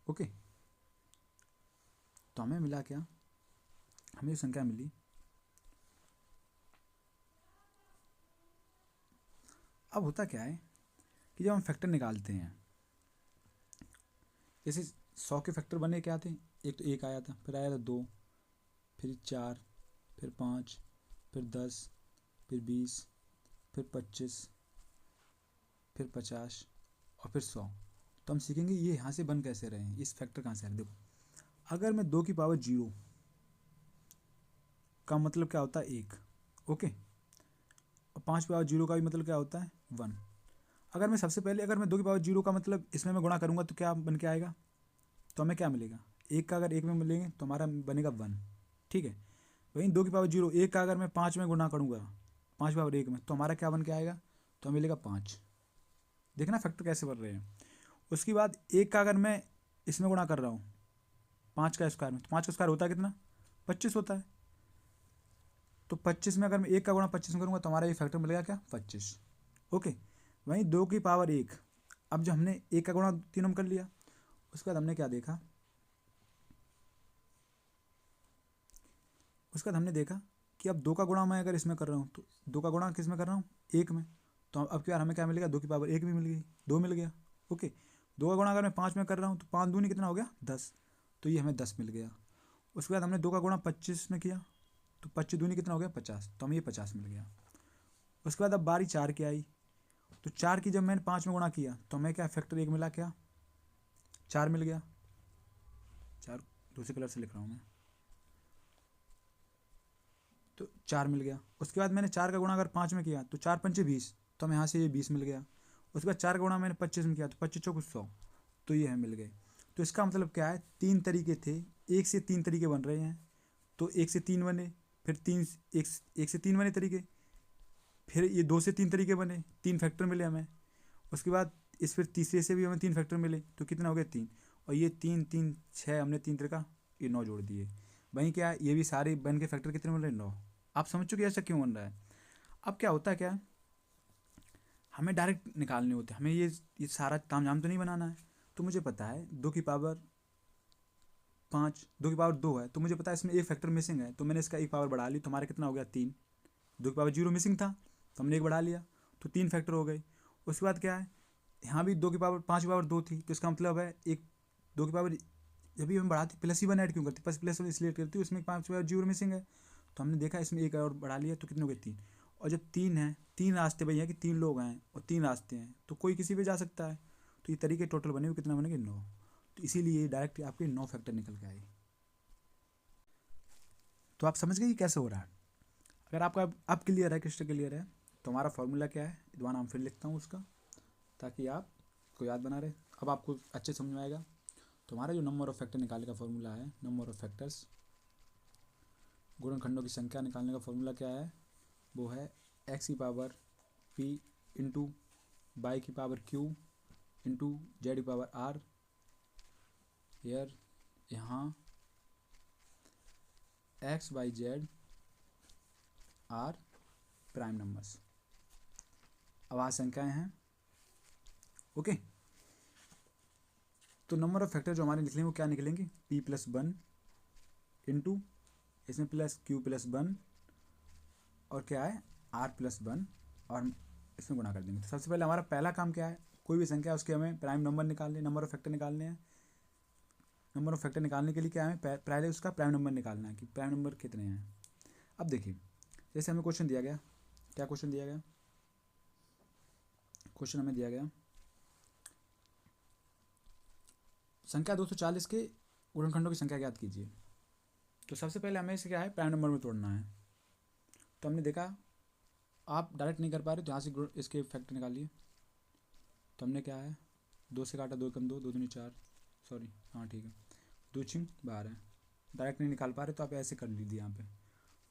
ओके, तो हमें मिला क्या, हमें ये संख्या मिली। अब होता क्या है कि जब हम फैक्टर निकालते हैं, जैसे 100 के फैक्टर बने क्या थे, एक तो 1 आया था, फिर आया था 2, फिर 4, फिर 5, फिर 10, फिर 20, फिर 25, फिर 50 और फिर 100। तो हम सीखेंगे ये यहाँ से बन कैसे रहे हैं, इस फैक्टर कहाँ से आ रहे हैं। देखो अगर मैं 2 की पावर 0 का मतलब क्या होता है 1। ओके, और 5 की पावर 0 का भी मतलब क्या होता है 1। अगर मैं सबसे पहले अगर मैं 2 की पावर 0 का मतलब इसमें मैं गुणा करूँगा तो क्या बन के आएगा, तो हमें क्या मिलेगा, 1 का अगर 1 में मिलेंगे तो हमारा बनेगा 1। ठीक है, वहीं 2 की पावर 0 1 का अगर मैं 5 में गुणा करूँगा, 5 की पावर 1 में, तो हमारा क्या बन के आएगा, तो हमें मिलेगा 5। देखना फैक्टर कैसे बन रहे हैं। उसके बाद 1 का अगर मैं इसमें गुणा कर रहा हूँ 5 का स्क्वायर में, तो 5 का स्क्वायर होता है कितना, 25 होता है। तो 25 में अगर मैं 1 का गुणा 25 में करूँगा तो हमारा ये फैक्टर मिलेगा क्या, 25। ओके, वहीं 2 की पावर 1, अब जो हमने 1 का गुणा 3 में कर लिया, उसके बाद हमने क्या देखा, उसके बाद हमने देखा कि अब 2 का गुणा मैं अगर इसमें कर रहा हूँ तो 2 का गुणा किस में कर रहा हूँ, 1 में। तो अब की बार हमें क्या मिलेगा, 2 की पावर 1 भी मिल गई, 2 मिल गया। ओके, 2 का गुणा अगर मैं 5 में कर रहा हूँ तो 5 दूनी कितना हो गया 10, तो ये हमें 10 मिल गया। उसके बाद हमने 2 का गुणा 25 में किया तो 25 दूनी कितना हो गया 50, तो हमें ये 50 मिल गया। उसके बाद अब बारी 4 की आई, तो 4 की जब मैंने 5 में गुणा किया तो हमें क्या फैक्टर 1 मिला, क्या 4 मिल गया। 4 दूसरे कलर से लिख रहा हूँ मैं, तो 4 मिल गया। उसके बाद मैंने 4 का गुणा अगर 5 में किया तो 4 पंचे 20, तो हमें यहाँ से ये 20 मिल गया। उसके बाद 4 का गुणा मैंने 25 में किया तो 25 चौक 100, तो ये है मिल गए। तो इसका मतलब क्या है, 3 तरीके थे, 1 से 3 तरीके बन रहे हैं। तो 1 से 3 बने, फिर 3 1 से 3 बने तरीके, फिर ये 2 से 3 तरीके बने, 3 फैक्टर मिले हमें। उसके बाद इस फिर तीसरे से भी हमें 3 फैक्टर मिले, तो कितना हो गया 3, और ये 3 3 6, हमने 3 तरीका ये 9 जोड़ दिए। वहीं क्या ये भी सारे बन के फैक्टर कितने मिल रहे हैं 9। आप समझ चुके ऐसा क्यों बन रहा है। अब क्या होता है, क्या हमें डायरेक्ट निकालने होते हैं, हमें ये सारा तामझाम तो नहीं बनाना है। तो मुझे पता है 2 की पावर 5, 2 की पावर 2 है, तो मुझे पता है इसमें एक फैक्टर मिसिंग है, तो मैंने इसका एक पावर बढ़ा ली, तो हमारा कितना हो गया 3। 2 की पावर 0 मिसिंग था तो हमने एक बढ़ा लिया, तो 3 फैक्टर हो गए। उसके बाद क्या है, यहाँ भी 2 की पावर 5 की पावर 2 थी, तो इसका मतलब है एक 2 की पावर जब भी हम बढ़ाते +1 ऐड क्यों करते, +1 इसलिए करती है उसमें 5 की पावर 0 मिसिंग है, तो हमने देखा इसमें एक और बढ़ा लिया, तो कितने हो गए 3। और जब 3 है, 3 रास्ते भैया कि 3 लोग हैं और 3 रास्ते हैं, तो कोई किसी पे जा सकता है, तो ये तरीके टोटल बने हुए कितना बनेंगे 9। तो इसीलिए डायरेक्ट आपके 9 फैक्टर निकल के आए। तो आप समझ गए कि कैसे हो रहा है। अगर आपका अब क्लियर है, क्रिस्टल क्लियर है, तो हमारा फॉर्मूला क्या है, दोबारा हम फिर लिखता हूँ उसका, ताकि आपको याद बना रहे, अब आपको अच्छे समझ में आएगा। तो हमारा जो नंबर ऑफ फैक्टर निकालने का फॉर्मूला है, नंबर ऑफ फैक्टर्स, गुणनखंडों की संख्या निकालने का फॉर्मूला क्या है, वो है x की पावर p इंटू y की पावर q इंटू z की पावर r। हेयर यहाँ x y z are prime numbers, अब आज संख्याएँ हैं। ओके, तो नंबर ऑफ फैक्टर जो हमारे निकलेंगे वो क्या निकलेंगे, p+1 इंटू इसमें +q+1 और क्या है r+1, और हम इसमें गुणा कर देंगे। तो सबसे पहले हमारा पहला काम क्या है, कोई भी संख्या उसके हमें प्राइम नंबर निकालने, नंबर ऑफ फैक्टर निकालने हैं। नंबर ऑफ फैक्टर निकालने के लिए क्या है, पहले उसका प्राइम नंबर निकालना है कि प्राइम नंबर कितने हैं। अब देखिए जैसे हमें क्वेश्चन दिया गया, क्या क्वेश्चन दिया गया, क्वेश्चन हमें दिया गया संख्या 240 के गुणनखंडों की संख्या ज्ञात कीजिए। तो सबसे पहले हमें इसे क्या है, प्राइम नंबर में तोड़ना है। तो हमने देखा आप डायरेक्ट नहीं कर पा रहे तो यहाँ से इसके फैक्टर निकालिए। तो हमने क्या है, 2 से काटा, 2 कम 2, 2 दूनी 4, सॉरी हाँ ठीक है, 2 छिंग 12। डायरेक्ट नहीं निकाल पा रहे तो आप ऐसे कर लीजिए यहाँ पे।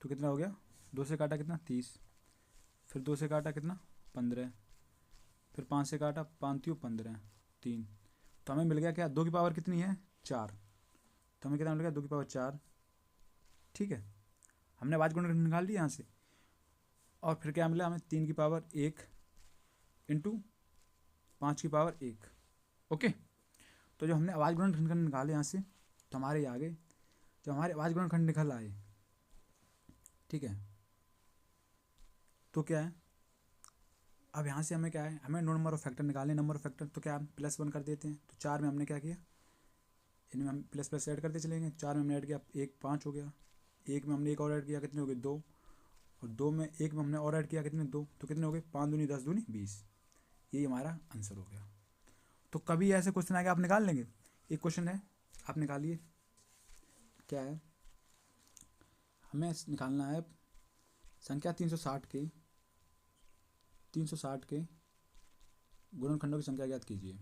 तो कितना हो गया, 2 से काटा कितना 30, फिर 2 से काटा कितना 15, फिर 5 से काटा 5 15 3। तो हमें मिल गया क्या, 2 की पावर कितनी है 4। तो हमें कितना मिल गया 2 की पावर 4। ठीक है, हमने आवाज गुणन निकाल लिया यहाँ से। और फिर क्या मिला हमें, 3 की पावर 1 इंटू 5 की पावर 1। ओके, तो जो हमने आवाज गुणनखंड निकाले यहाँ से, तो हमारे ये आ गए। जब हमारे आवाज गुणनखंड निकल आए, ठीक है, तो क्या है, अब यहाँ से हमें क्या है, हमें नंबर ऑफ फैक्टर निकालने। नंबर ऑफ फैक्टर तो क्या, हम +1 कर देते हैं। तो 4 में हमने क्या किया, इनमें हम प्लस प्लस ऐड करते चलेंगे। 4 में हमने ऐड किया 1, 5 हो गया। 1 में हमने एक और ऐड किया, कितने हो गए 2। और 2 में 1 में हमने और ऐड किया, कितने 2। तो कितने हो गए 5 दूनी 10 दूनी 20। यही हमारा आंसर हो गया। तो कभी ऐसे क्वेश्चन आएगा आप निकाल लेंगे। एक क्वेश्चन है, आप निकालिए, क्या है, हमें निकालना है संख्या 360 के गुणनखंडों की संख्या ज्ञात कीजिए।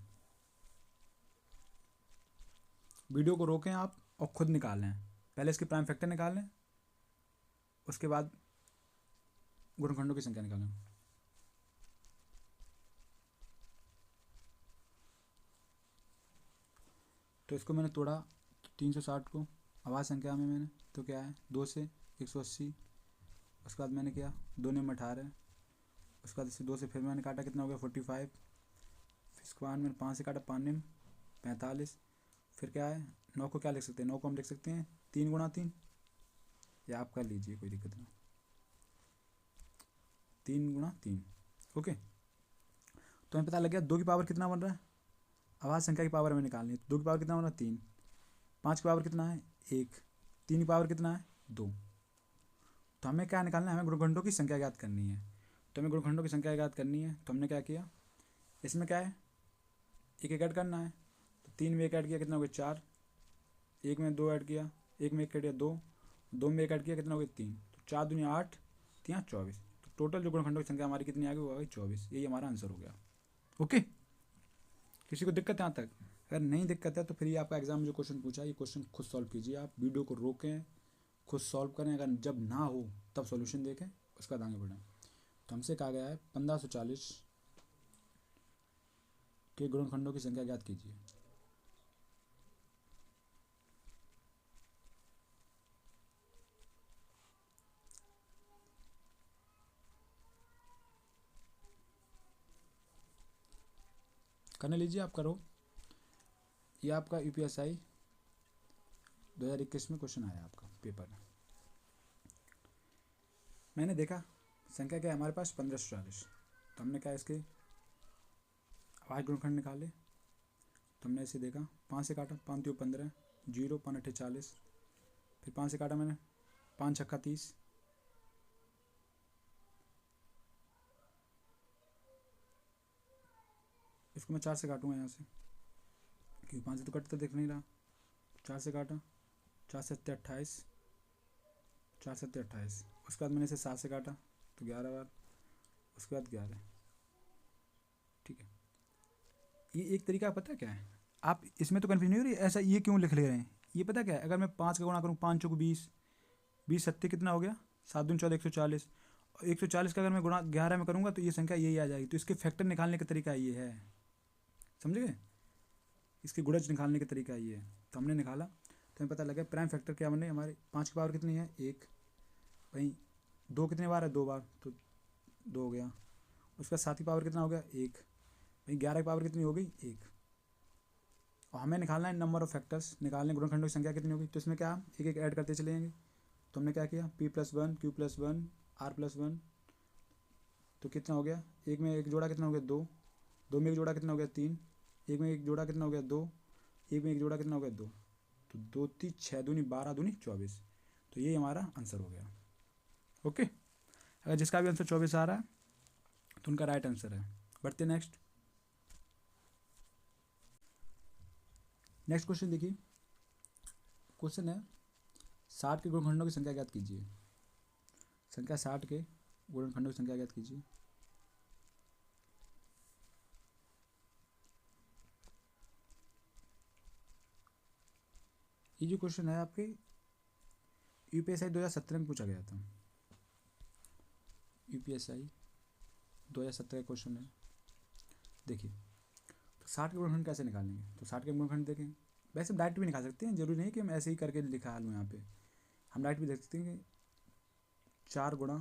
वीडियो को रोकें आप और खुद निकाल लें। पहले इसके प्राइम फैक्टर निकाल लें, उसके बाद गुणनखंडों की संख्या निकालें। तो इसको मैंने तोड़ा, 360 को आवाज़ संख्या में मैंने, तो क्या है 2 से 180। उसके बाद मैंने किया 2 ने 18। उसके बाद इससे 2 से फिर मैंने काटा, कितना हो गया 45। फिर इसके बाद मैंने 5 से काटा, 5 ने 45। फिर क्या है, 9 को क्या लिख सकते हैं, 9 को हम लिख सकते हैं 3 गुणा 3, या आप कर लीजिए कोई दिक्कत नहीं, 3 गुणा 3। ओके, तो हमें पता लग गया 2 की पावर कितना बन रहा है, आवाज़ संख्या की पावर हमें निकालनी है। तो 2 की पावर कितना बन रहा है 3, 5 की पावर कितना है 1, 3 की पावर कितना है 2। तो हमें क्या निकालना है, हमें गुणनखंडों की संख्या ज्ञात करनी है। तो हमें गुणनखंडों की संख्या ज्ञात करनी है, तो हमने क्या किया, इसमें क्या है, एक एक ऐड करना है। तो 3 में 1 ऐड किया, कितना हो गया 4। 1 में 2 ऐड किया, 1 में 1 ऐड किया 2, 2 में 1 ऐड किया, कितना हो गया 3। तो 4 दूनी 8, 3 24। तो टोटल जो गुणनखंडों की संख्या हमारी कितनी आ गई, वो आ गई 24। यही हमारा आंसर हो गया। ओके, किसी को दिक्कत है यहाँ तक? अगर नहीं दिक्कत है तो फिर ये आपका एग्जाम में जो क्वेश्चन पूछा है, ये क्वेश्चन खुद सॉल्व कीजिए। आप वीडियो को रोकें, खुद सॉल्व करें। अगर जब ना हो तब सॉल्यूशन देखें, उसका आगे बढ़ें। तो हमसे कहा गया है 1540 के गुणनखंडों की संख्या ज्ञात कीजिए। करने लीजिए, आप करो। ये आपका UPSI 2021 में क्वेश्चन आया आपका पेपर में। मैंने देखा संख्या क्या है हमारे पास 1540। तो हमने क्या इसके आवाज गुणनखंड निकाले। तो हमने इसे देखा, 5 से काटा, 5 3 15, 0 5 8 40। फिर 5 से काटा मैंने, 5 6 30। इसको मैं 4 से काटूंगा यहाँ से, क्योंकि 5 से तो कटता दिख नहीं रहा। 4 से काटा, 4 7 28, 4 7 28। उसके बाद मैंने इसे 7 से काटा तो 11 बार, उसके बाद 11। ठीक है, ये एक तरीका पता क्या है, आप इसमें तो कन्फ्यूज नहीं हो रही ऐसा ये क्यों लिख ले रहे हैं। ये पता क्या है, अगर मैं 5 का गुणा करूँ, 5 चौक 20, 20 सत्ते कितना हो गया 7 दूनी 14, 140। और 140 का अगर मैं गुणा 11 में करूँगा तो ये संख्या यही आ जाएगी। तो इसके फैक्टर निकालने का तरीका ये है, समझ गए, इसके गुणज निकालने का तरीका ये है। तो हमने निकाला, तो हमें पता लगा प्राइम फैक्टर क्या बने हमारे, 5 की पावर कितनी है 1, वहीं 2 कितने बार है 2 बार, तो 2 हो गया। उसका 7 की पावर कितना हो गया 1, वहीं 11 की पावर कितनी हो गई 1। और हमें निकालना है नंबर ऑफ फैक्टर्स, निकालने गुणनखंडों की संख्या कितनी होगी। तो इसमें क्या एक एक ऐड करते चले जाएंगे। तो हमने क्या किया, P+1 Q+1 R+1। तो कितना हो गया, एक में एक जोड़ा कितना हो गया 2, 2 में एक जोड़ा कितना हो गया 3, एक में एक जोड़ा कितना हो गया 2, एक में एक जोड़ा कितना हो गया 2। तो 2 3 6 दूनी 12 दूनी 24, तो ये हमारा आंसर हो गया। ओके, अगर जिसका भी आंसर 24 आ रहा है तो उनका राइट आंसर है। बढ़ते नेक्स्ट क्वेश्चन देखिए। क्वेश्चन है 60 के गुणनखंडों की संख्या ज्ञात कीजिए। संख्या 60 के गुणनखंडों की संख्या ज्ञात कीजिए। ये जो क्वेश्चन है आपके यूपीएसआई 2017 में पूछा गया था। यूपीएसआई 2017 का क्वेश्चन है। देखिए तो 60 के गुणनखंड कैसे निकालेंगे, तो 60 के गुणनखंड देखें, वैसे हम डायरेक्ट भी निकाल सकते हैं, जरूरी नहीं कि हम ऐसे ही करके लिखा लूँ। यहाँ पे हम डायरेक्ट भी देख सकते हैं कि 4 गुणा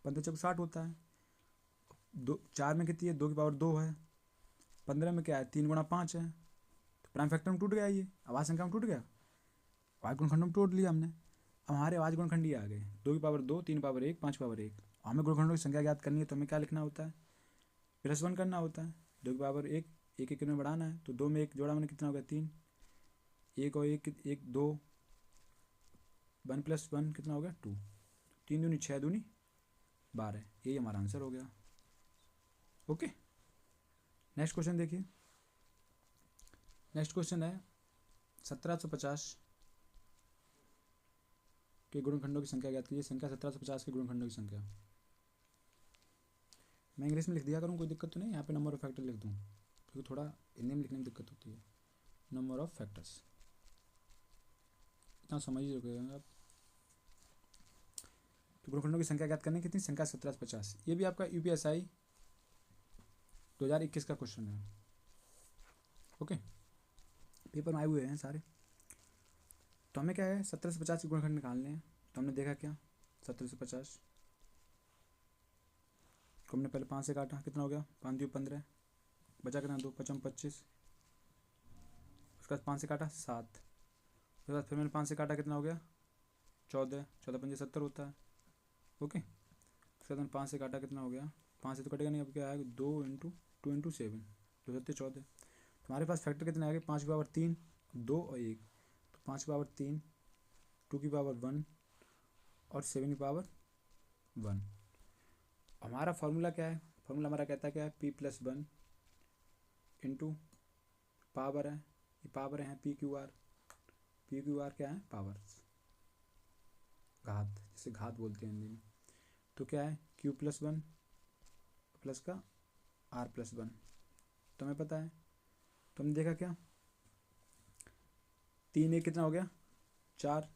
15 चौक 60 होता है। 4 में कितनी है, 2 की पावर 2 है। 15 में क्या है, 3 गुणा 5 है। तो प्राइम फैक्टर में टूट गया, ये आवाज संख्या में टूट गया, वाई गुणनखंड में तोड़ लिया हमने। अब हमारे आवाज गुणनखंड ये आ गए, 2 की पावर 2, 3 की पावर 1, 5 की पावर 1। हमें गुणनखंडों की संख्या ज्ञात करनी है तो हमें क्या लिखना होता है, +1 करना होता है। 2 की पावर 1, एक एक में बढ़ाना है, तो 2 में 1 जोड़ा मैंने कितना हो गया 3, 1 और 1 1 2, 1 + 1 कितना हो गया 2, 3 दूनी 6 दूनी 12, यही हमारा आंसर हो गया। ओके, नेक्स्ट क्वेश्चन देखिए। नेक्स्ट क्वेश्चन है 1750 के गुणनखंडों की संख्या ज्ञात कीजिए। संख्या 1750 के गुणनखंडों की संख्या। मैं इंग्लिश में लिख दिया करूँ, कोई दिक्कत तो नहीं, यहाँ पे नंबर ऑफ फैक्टर लिख दूँ, क्योंकि थोड़ा हिंदी में लिखने में दिक्कत होती है। नंबर ऑफ फैक्टर्स, इतना समझ ही रखिएगा आप। तो गुणनखंडों की संख्या ज्ञात करने की कितनी, संख्या 1750। ये भी आपका यूपीएसआई 2021 का क्वेश्चन है। ओके, पेपर में आए हुए हैं सारे। तो हमें क्या है 17 से 50 के गुणनखंड निकालने हैं। तो हमने देखा क्या, 17 से 50 को हमने पहले 5 से काटा, कितना हो गया 5 दूनी 15, बचा कितना 2 5 25। उसके बाद 5 से काटा 7, उसके बाद फिर मैंने 5 से काटा, कितना हो गया 14, 14 5 70 होता है। ओके, उसके बाद मैंने 5 से काटा, कितना हो गया, 5 से तो कटेगा नहीं, अब क्या आएगा 2 × 2 × 7, 2 7 14। तुम्हारे पास फैक्टर कितने आ गए, 5 की पावर 3, 2 और 1, तो 5 की पावर 3, 2 की पावर 1 और 7 की पावर 1। हमारा फॉर्मूला क्या है, फॉर्मूला हमारा कहता है क्या है, p+1 इंटू पावर है, ये पावर है PQR। PQR क्या है, पावर, घात, जिसे घात बोलते हैं हिंदी में। तो क्या है Q+1 प्लस का R+1, तो हमें पता है। तो हमने देखा क्या, 3 1 कितना हो गया 4,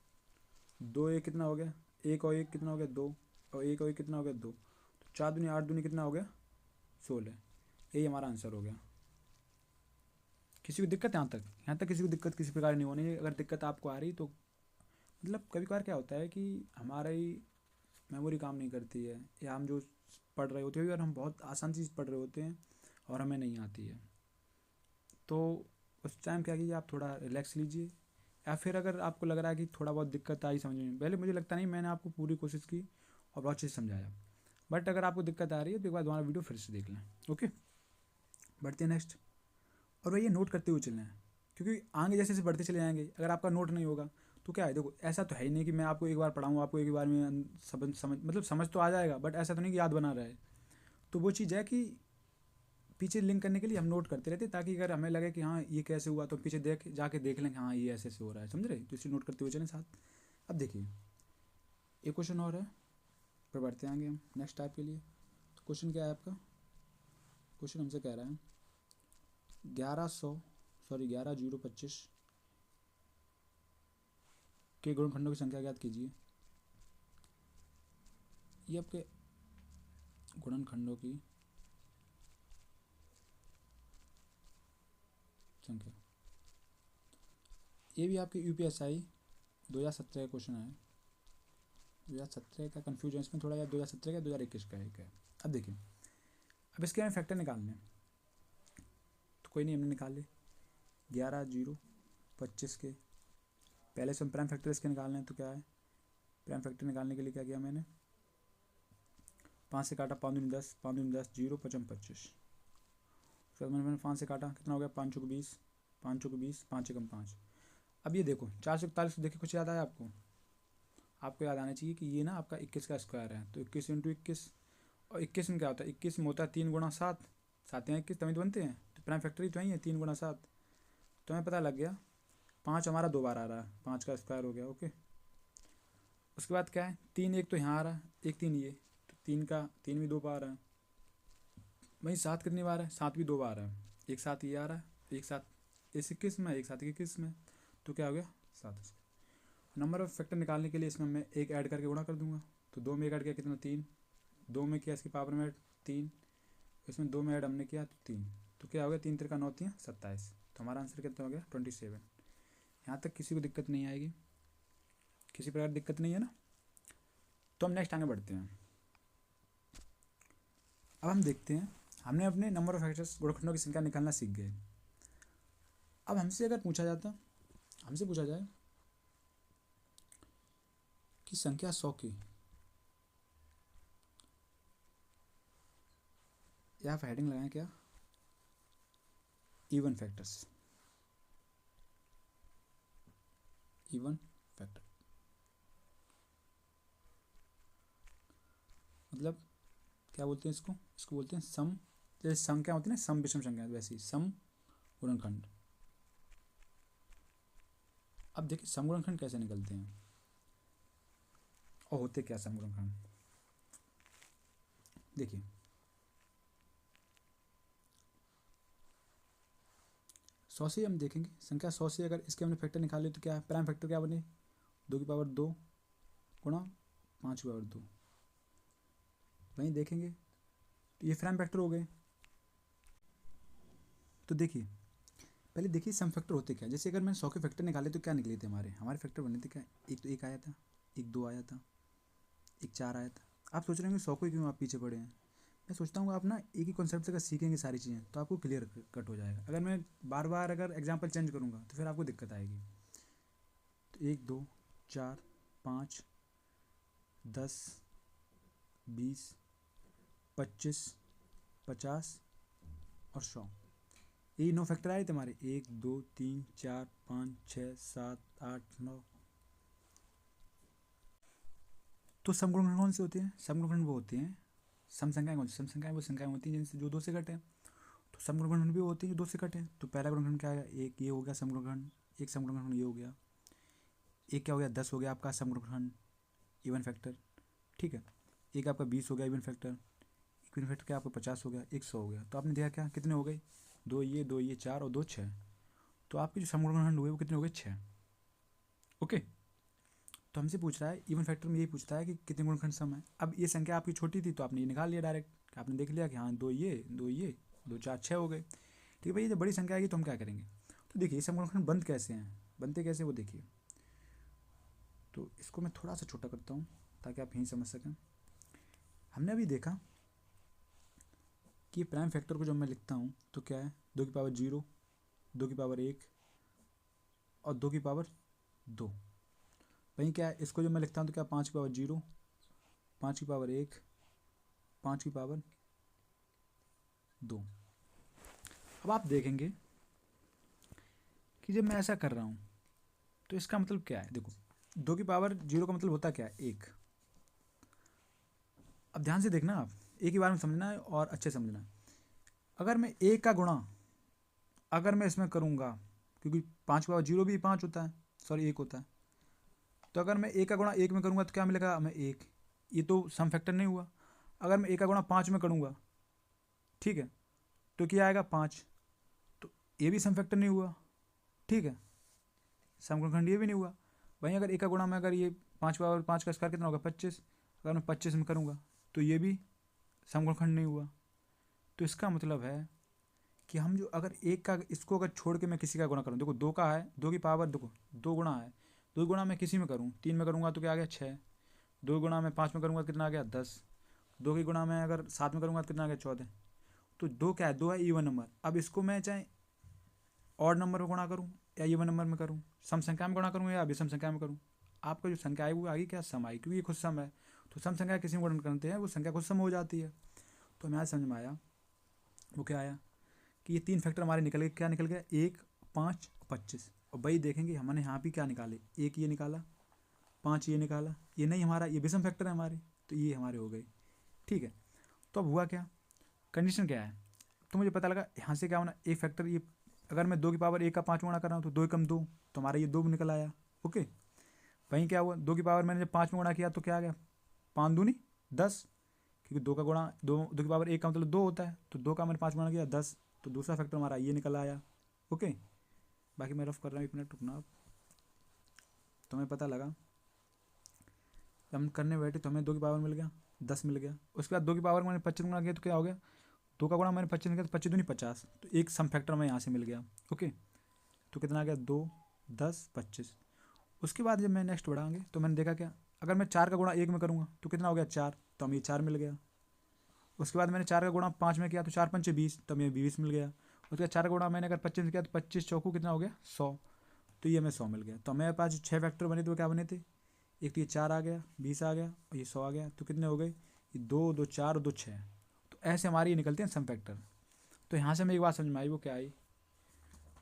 2 1 कितना हो गया 1 और 1 कितना हो गया 2, और 1 और 1 कितना हो गया 2, तो 4 दूनी 8 दूनी कितना हो गया 16, यही हमारा आंसर हो गया। किसी को दिक्कत यहाँ तक किसी को दिक्कत किसी प्रकार नहीं होनी। अगर दिक्कत आपको आ रही तो मतलब कभी कभार क्या होता है कि हमारी मेमोरी काम नहीं करती है, या हम जो पढ़ रहे होते हैं और हम बहुत आसान चीज़ पढ़ रहे होते हैं और हमें नहीं आती है, तो उस टाइम क्या कीजिए, आप थोड़ा रिलैक्स लीजिए। या फिर अगर आपको लग रहा है कि थोड़ा बहुत दिक्कत आई समझ में, पहले मुझे लगता नहीं, मैंने आपको पूरी कोशिश की और बहुत चीज़ समझाया, बट अगर आपको दिक्कत आ रही है तो एक बार दोबारा वीडियो फिर से देख लें। ओके, बढ़ते हैं नेक्स्ट। और वही नोट करते हुए चलना है, क्योंकि आगे जैसे जैसे बढ़ते चले जाएंगे, अगर आपका नोट नहीं होगा तो क्या है, देखो ऐसा तो है ही नहीं कि मैं आपको एक बार पढ़ाऊँ, आपको एक बार में समझ तो आ जाएगा, बट ऐसा तो नहीं कि याद बना रहा है। तो वो चीज़ है कि पीछे लिंक करने के लिए हम नोट करते रहते, ताकि अगर हमें लगे कि हाँ ये कैसे हुआ तो पीछे जाके देख लें कि हाँ ये ऐसे हो रहा है, समझ रहे, तो इसे नोट करते हुए चलें साथ। अब देखिए एक क्वेश्चन और है, फिर बढ़ते आएंगे हम नेक्स्ट टाइप के लिए। तो क्वेश्चन क्या है आपका, क्वेश्चन हमसे कह रहा है 11,025 के गुणनखंडों की संख्या ज्ञात कीजिए। ये आपके गुणनखंडों की संख्या, ये भी आपके यूपीएसआई 2017 का क्वेश्चन है। 2017 का कन्फ्यूज है इसमें थोड़ा, या 2017 का 2021 का एक है। अब देखिए, अब इसके हमें फैक्टर निकालने हैं, तो कोई नहीं, हमने निकाल ले 11,025 के। पहले से हम प्राइम फैक्टर इसके निकालने हैं, तो क्या है, प्राइम फैक्टर निकालने के लिए क्या किया मैंने, 5 से काटा, 5 दूनी 10, 5 दूनी 10 0 5 25। फिर मैंने 5 से काटा, कितना हो गया 5 चौक 20, 5 चौक 20, 5 एकम 5। अब ये देखो 441 देखिए, कुछ याद आया आपको? आपको याद आना चाहिए कि ये ना आपका 21 का स्क्वायर है, तो 21 इंटू 21, और 21 में क्या होता है, 21 में होता है 3 गुणा 7, 7 या 21 तभी तो बनते हैं, तो प्राइम फैक्टरी तो ही है 3 गुणा 7। तो हमें पता लग गया 5 हमारा 2 बार आ रहा है, 5 का स्क्वायर हो गया। ओके, उसके बाद क्या है, 3 एक तो यहाँ आ रहा है, एक 3 ये, तो 3 भी 2 बार आ रहा है। वहीं 7 कितनी बार है, 7 भी 2 बार है, एक साथ ये आ रहा है, एक साथ इस 21 में, एक साथ 21 में, तो क्या हो गया 7। नंबर ऑफ फैक्टर निकालने के लिए इसमें मैं एक ऐड करके गुणा कर दूंगा, तो 2 में एक ऐड किया कितना 3, 2 में किया इसकी पावर में ऐड 3, इसमें 2 में ऐड हमने किया तो 3, तो क्या हो गया 3 3 9 3 27। तो हमारा आंसर कितना हो गया 27। यहाँ तक किसी को दिक्कत नहीं आएगी, किसी प्रकार दिक्कत नहीं है ना। तो हम नेक्स्ट आगे बढ़ते हैं। अब हम देखते हैं, हमने अपने नंबर ऑफ फैक्टर्स गुणनखंडों की संख्या निकालना सीख गए। अब हमसे अगर पूछा जाए कि संख्या 100 की, यहाँ पर हेडिंग लगाएं क्या, इवन फैक्टर्स, इवन फैक्टर मतलब क्या बोलते हैं इसको बोलते हैं सम। जैसे संख्या होती है ना, सम विषम संख्या, वैसे ही सम गुणनखंड। अब देखिए सम गुणनखंड कैसे निकलते हैं और होते क्या सम गुणनखंड। देखिए 100 से हम देखेंगे, संख्या 100 से अगर इसके हमने फैक्टर निकाले तो क्या है, प्राइम फैक्टर क्या बने, 2 की पावर 2 गुणा 5 की पावर 2, वहीं देखेंगे तो ये प्राइम फैक्टर हो गए। तो देखिए पहले देखिए सम फैक्टर होते क्या, जैसे अगर मैंने 100 के फैक्टर निकाले तो क्या निकले थे, हमारे फैक्टर बने थे क्या, एक तो 1 आया था, एक 2 आया था, एक 4 आया था। आप सोच रहे होंगे 100 को क्यों आप पीछे पड़े हैं। मैं सोचता हूँ आप ना एक ही कॉन्सेप्ट से अगर सीखेंगे सारी चीज़ें तो आपको क्लियर कट हो जाएगा। अगर मैं बार बार अगर एग्जांपल चेंज करूँगा तो फिर आपको दिक्कत आएगी। तो 1 2 4 5 10 20 25 50 और 100, ये 9 फैक्टर आए थे हमारे, 1 2 3 4 5 6 7 8 9। तो सम गुणनखंड कौन से होते हैं, सम गुणनखंड वो होते हैं, सम संख्याएं कौन सी, सम संख्याएं वो संख्याएं होती हैं जिनसे जो 2 से घटे हैं। तो सम गुणनखंड भी होती हैं जो 2 से घटे हैं। तो पहला गुणनखंड क्या है, एक ये हो गया सम गुणनखंड, एक सम गुणनखंड ये हो गया, एक क्या हो गया 10 हो गया आपका सम गुणनखंड इवन फैक्टर, ठीक है। एक आपका 20 हो गया इवन फैक्टर, इवन फैक्टर क्या आपका 50 हो गया, एक 100 हो गया। तो आपने देखा क्या कितने हो गए, 2 ये 4 और 2 6। तो आपके जो सम गुणनखंड हुए वो कितने हो गए 6। ओके, तो हमसे पूछ रहा है इवन फैक्टर में, यही पूछता है कि कितने गुणनखंड सम है। अब ये संख्या आपकी छोटी थी तो आपने ये निकाल लिया डायरेक्ट, आपने देख लिया कि हाँ 2 ये 2 4 6 हो गए। ठीक है भाई, ये जब बड़ी संख्या आएगी तो हम क्या करेंगे। तो देखिए सम गुणनखंड बंद कैसे हैं, बनते कैसे वो देखिए। तो इसको मैं थोड़ा सा छोटा करता हूँ ताकि आप यहीं समझ सकें। हमने अभी देखा कि प्राइम फैक्टर को जब मैं लिखता हूँ तो क्या है, 2 की पावर 0, 2 की पावर 1 और 2 की पावर 2। वहीं क्या है, इसको जब मैं लिखता हूँ तो क्या 5 की पावर 0, 5 की पावर 1, 5 की पावर 2। अब आप देखेंगे कि जब मैं ऐसा कर रहा हूँ तो इसका मतलब क्या है, देखो 2 की पावर 0 का मतलब होता क्या है 1। अब ध्यान से देखना, आप एक ही बार में समझना है और अच्छे समझना है। अगर मैं 1 का गुणा अगर मैं इसमें करूँगा, क्योंकि 5 की पावर 0 भी 5 होता है, सॉरी 1 होता है, तो अगर मैं 1 का गुणा 1 में करूँगा तो क्या मिलेगा हमें 1, ये तो सम फैक्टर नहीं हुआ। अगर मैं 1 का गुणा 5 में करूँगा, ठीक है, तो क्या आएगा 5, तो ये भी सम फैक्टर नहीं हुआ, ठीक है, सम गुणनखंड ये भी नहीं हुआ। वहीं अगर 1 का गुणा में अगर ये 5 पावर 5 का स्क्वायर कितना होगा 25, अगर मैं 25 में करूँगा तो ये भी सम गुणनखंड नहीं हुआ। तो इसका मतलब है कि हम जो अगर 1 का इसको अगर छोड़ के मैं किसी का गुणा करूँ, देखो 2 का है, 2 की पावर देखो 2 गुणा है, 2 गुणा मैं किसी में करूँ 3 में करूँगा तो क्या आ गया 6, 2 गुणा मैं 5 में करूँगा कितना आ गया 10, 2 की गुणा मैं अगर 7 में करूँगा तो कितना आ गया 14। तो 2 क्या है, 2 है इवन नंबर। अब इसको मैं चाहे ऑड नंबर में गुणा करूँ या इवन नंबर में करूँ, सम संख्या में गुणा करूँ या विषम संख्या में करूँ, आपका जो संख्या आई वो आएगी क्या सम आई, क्योंकि ये खुद सम है। तो सम संख्या किसी में गुणन करते हैं वो संख्या खुद सम हो जाती है। तो हमें आज समझ में आया वो क्या आया कि ये 3 फैक्टर हमारे निकल गए, क्या निकल गया 1 5 25। और वही देखेंगे हमने यहाँ भी क्या निकाले, एक ये निकाला, 5 ये निकाला, ये नहीं हमारा, ये विषम फैक्टर है हमारे, तो ये हमारे हो गए। ठीक है, तो अब हुआ क्या, कंडीशन क्या है, तो मुझे पता लगा यहाँ से क्या होना, एक फैक्टर ये, अगर मैं 2 की पावर 1 का 5 गुणा कर रहा हूँ तो 2 एकम 2, तो हमारा ये 2 निकल आया। ओके, वहीं क्या हुआ, 2 की पावर मैंने जब 5 में गुणा किया तो क्या आ गया, 5 दूनी 10, क्योंकि 2 का गुणा 2 की पावर 1 का मतलब 2 होता है, तो 2 का मैंने 5 गुणा किया 10, तो दूसरा फैक्टर हमारा ये निकल आया। ओके, बाकी मैं रफ कर रहा हूँ, 1 मिनट रुकना आप। तो हमें पता लगा, जब हम करने बैठे तो हमें 2 की पावर मिल गया 10 मिल गया। उसके बाद 2 की पावर मैंने 25 गुणा किया तो क्या हो गया, 2 का गुणा मैंने 25 किया तो 25 दूनी 50, तो एक सम फैक्टर हमें यहाँ से मिल गया। ओके, तो कितना आ गया, 2 10 25। उसके बाद जब मैं नेक्स्ट बढ़ाएंगे तो मैंने देखा क्या, अगर मैं 4 का गुणा 1 में करूँगा तो कितना हो गया 4, तो हमें ये 4 मिल गया। उसके बाद मैंने 4 का गुणा 5 में किया तो 4 पंचे 20, तो हमें 20 मिल गया। उसके बाद 4 का गुणा मैंने अगर 25 में किया तो 25 चौकू कितना हो गया 100, तो ये हमें 100 मिल गया। तो हमें पास 6 फैक्टर बने, तो क्या बने थे, एक तो ये 4 आ गया, 20 आ गया और ये 100 आ गया, तो कितने हो गए, ये 2 2 4 और 2 6। तो ऐसे हमारे ये निकलते हैं सम फैक्टर। तो यहाँ से हमें एक बात समझ में आई, वो क्या आई,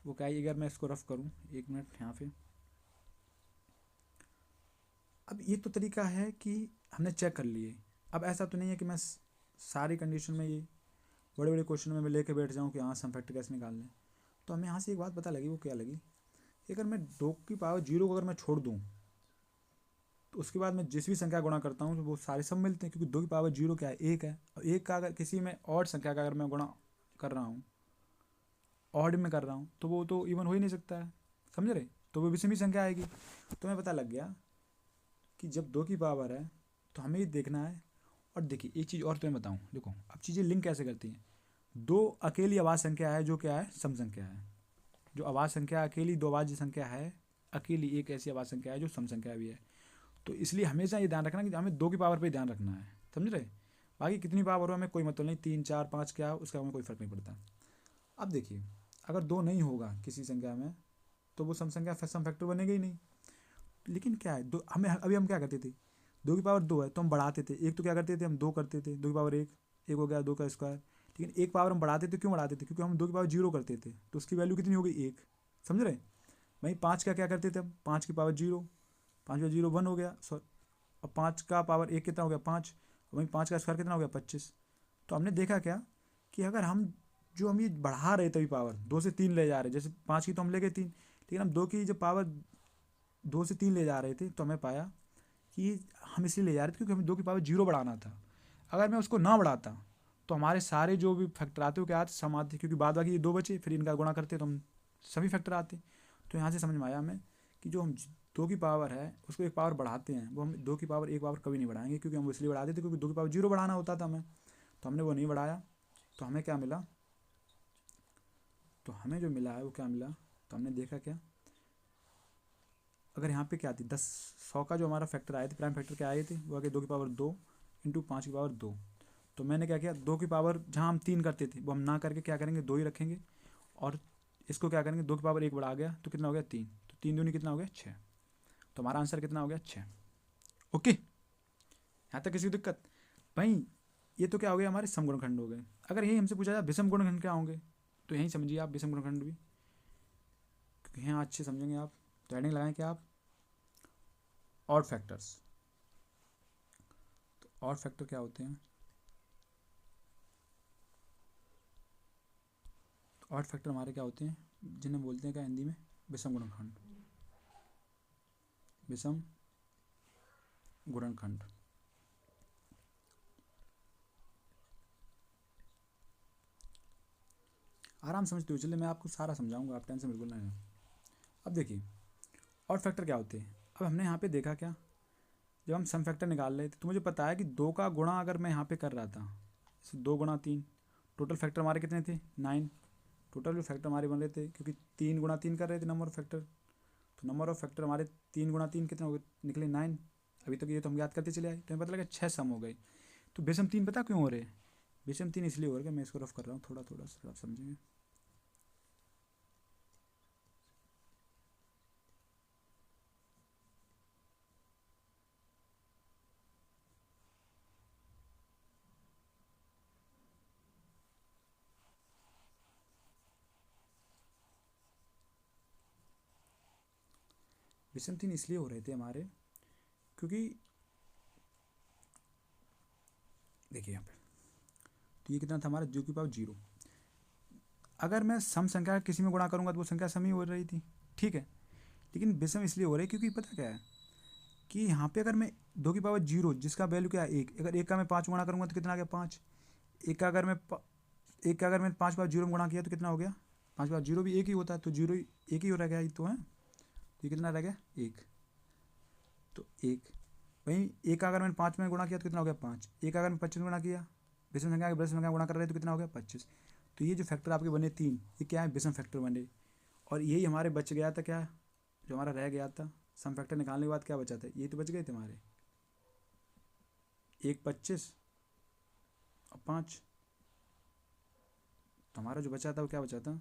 वो क्या आई, अगर मैं इसको रफ करूँ, 1 मिनट यहाँ पे। अब ये तो तरीका है कि हमने चेक कर लिए। अब ऐसा तो नहीं है कि मैं सारी कंडीशन में ये बड़े बड़े क्वेश्चन में मैं लेके बैठ जाऊँ कि हाँ सम फैक्टर कैसे निकालना है। तो हमें यहाँ से एक बात पता लगी, वो क्या लगी, कि अगर मैं 2 की पावर 0 को अगर मैं छोड़ दूँ तो उसके बाद मैं जिस भी संख्या गुणा करता हूँ तो वो सारे सब मिलते हैं, क्योंकि 2 की पावर 0 क्या है, 1 है। और 1 का अगर किसी में ऑड संख्या का अगर मैं गुणा कर रहा हूँ, ऑड में कर रहा हूँ, तो वो तो इवन हो ही नहीं सकता है, समझ रहे, तो वो विषम ही संख्या आएगी। तो हमें पता लग गया कि जब 2 की पावर है तो हमें ये देखना है। और देखिए एक चीज़ और तुम्हें बताऊँ, देखो अब चीज़ें लिंक कैसे करती हैं। 2 अकेली अभाज्य संख्या है जो क्या है, सम संख्या है। जो अभाज्य संख्या अकेली 2 अभाज्य संख्या है, अकेली एक ऐसी अभाज्य संख्या है जो सम संख्या भी है। तो इसलिए हमेशा ये ध्यान रखना कि हमें 2 की पावर पे ध्यान रखना है, समझ रहे। बाकी कितनी पावर हो हमें कोई मतलब नहीं, 3 4 5 क्या हो उसका हमें कोई फर्क नहीं पड़ता। अब देखिए अगर 2 नहीं होगा किसी संख्या में तो वो सम संख्या सम फैक्टर बनेगा ही नहीं। लेकिन क्या है, दो हमें अभी हम क्या करते थे, 2 की पावर 2 है तो हम बढ़ाते थे, एक तो क्या करते थे हम 2 करते थे, 2 की पावर 1, एक हो गया 2 का स्क्वायर। लेकिन एक पावर हम बढ़ाते थे, क्यों बढ़ाते थे, क्योंकि हम 2 की पावर 0 करते थे, तो उसकी वैल्यू कितनी हो गई 1, समझ रहे। वहीं 5 का क्या करते थे हम, 5 की पावर 0, 5 का 0 1 हो गया, सॉरी, और 5 का पावर 1 कितना हो गया 5, वहीं 5 का स्क्वायर कितना हो गया 25। तो हमने देखा क्या कि अगर हम जो हम ये बढ़ा रहे थे पावर 2 से 3 ले जा रहे, जैसे 5 की तो हम ले गए 3, लेकिन हम 2 की जब पावर 2 से 3 ले जा रहे थे तो हमें पाया कि हम इसलिए ले जा रहे थे क्योंकि हमें 2 की पावर 0 बढ़ाना था। अगर मैं उसको ना बढ़ाता तो हमारे सारे जो भी फैक्टर आते वो क्या आते, सम आते, क्योंकि बाद बाकी ये 2 बचे, फिर इनका गुणा करते तो हम सभी फैक्टर आते। तो यहाँ से समझ में आया हमें कि जो हम 2 की पावर है उसको एक पावर बढ़ाते हैं, वो हम 2 की पावर एक पावर कभी नहीं बढ़ाएंगे, क्योंकि हम इसलिए बढ़ाते थे क्योंकि 2 की पावर 0 बढ़ाना होता था हमें, तो हमने वो नहीं बढ़ाया। तो हमें क्या मिला, तो हमें जो मिला है वो क्या मिला, तो हमने देखा क्या, अगर यहाँ पे क्या थी 10 100 का जो हमारा फैक्टर आए थे, प्राइम फैक्टर क्या आए थे, वो आगे 2 की पावर 2 इंटू 5 की पावर 2। तो मैंने क्या किया, 2 की पावर जहाँ हम 3 करते थे वो हम ना करके क्या करेंगे 2 ही रखेंगे, और इसको क्या करेंगे 2 की पावर 1 बढ़ा गया तो कितना हो गया 3, तो 3 दूनी कितना हो गया 6। तो हमारा आंसर कितना हो गया 6। ओके, यहाँ तक किसी दिक्कत भाई। ये तो क्या हो गया हमारे समगुणनखंड हो गए। अगर यही हमसे पूछा जाए विषम गुणनखंड क्या होंगे, तो यही समझिए आप विषम गुणनखंड भी, क्योंकि यहाँ अच्छे समझेंगे आप। तो हेडिंग लगाएं क्या आप, ऑड फैक्टर्स। तो ऑड फैक्टर क्या होते हैं, तो ऑड फैक्टर हमारे क्या होते हैं, जिन्हें बोलते हैं क्या हिंदी में, विषम गुणनखंड, विषम गुणनखंड। आराम समझते हो, चलिए मैं आपको सारा समझाऊंगा, आप टेंशन बिल्कुल ना लें। अब देखिए ऑड फैक्टर क्या होते हैं। अब हमने यहाँ पे देखा क्या, जब हम सम फैक्टर निकाल रहे थे तो मुझे पता है कि 2 का गुणा अगर मैं यहाँ पे कर रहा था, जैसे 2 गुणा 3, टोटल फैक्टर हमारे कितने थे 9। टोटल जो फैक्टर हमारे बन रहे थे, क्योंकि 3 गुणा 3 कर रहे थे नंबर ऑफ फैक्टर, तो नंबर ऑफ फैक्टर हमारे 3 गुणा 3 कितने हो गए, निकले 9। अभी तक ये तो हम याद करते चले आए, तो हमें पता लगा 6 सम हो गए। तो बेसम 3 पता क्यों हो रहे हैं, बेसम 3 इसलिए हो रहा है, मैं इसको रफ कर रहा हूँ, थोड़ा थोड़ा सा आप समझेंगे। विषम 3 इसलिए हो रहे थे हमारे क्योंकि देखिए यहाँ पे तो ये कितना था हमारा 2 की पावर 0। अगर मैं सम संख्या किसी में गुणा करूँगा तो वो संख्या सम ही हो रही थी, ठीक है। लेकिन विषम इसलिए हो रही है क्योंकि पता क्या है कि यहाँ पे अगर मैं 2 की पावर 0 जिसका वैल्यू क्या है 1, अगर 1 का मैं 5 गुणा करूँगा तो कितना आ गया 5। एक का अगर मैंने 5 पावर 0 में गुणा किया तो कितना हो गया 5 पावर 0 भी 1 ही होता है, तो 0 1 ही हो रह गया ये तो है। तो ये कितना रह गया 1, तो 1। वहीं 1 का अगर मैंने 5 में गुणा किया तो कितना हो गया 5। 1 का अगर मैं 25 में गुणा किया, विषम संख्या के विषम संख्या गुणा कर रहे हैं तो कितना हो गया 25। तो ये जो फैक्टर आपके बने 3, ये क्या है विषम फैक्टर बने। और यही हमारे बच गया था क्या, जो हमारा रह गया था सम फैक्टर निकालने के बाद क्या बचा था, ये तो बच गए थे हमारे 1 25 और 5। तो हमारा जो बचा था वो क्या बचा था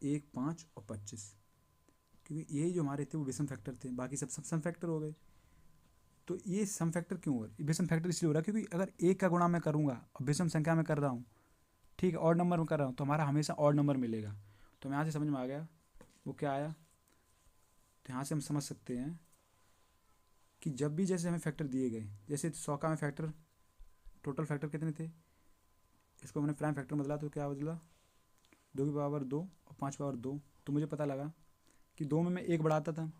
1 5 और 25, क्योंकि यही जो हमारे थे वो विषम फैक्टर थे, बाकी सब सम फैक्टर हो गए। तो ये सम फैक्टर क्यों हो रहा है, विषम फैक्टर इसलिए हो रहा है क्योंकि अगर 1 का गुणा मैं करूँगा और विषम संख्या में कर रहा हूँ, ठीक है, ऑड नंबर में कर रहा हूँ, तो हमारा हमेशा ऑड नंबर मिलेगा। तो यहाँ से समझ में आ गया वो क्या आया। तो यहाँ से हम समझ सकते हैं कि जब भी जैसे हमें फैक्टर दिए गए, जैसे 100 का में फैक्टर टोटल फैक्टर कितने थे, इसको मैंने प्राइम फैक्टर बदला तो क्या बदला 2 की पावर 2 और 5 पावर 2। तो मुझे पता लगा कि 2 में मैं 1 बढ़ाता था,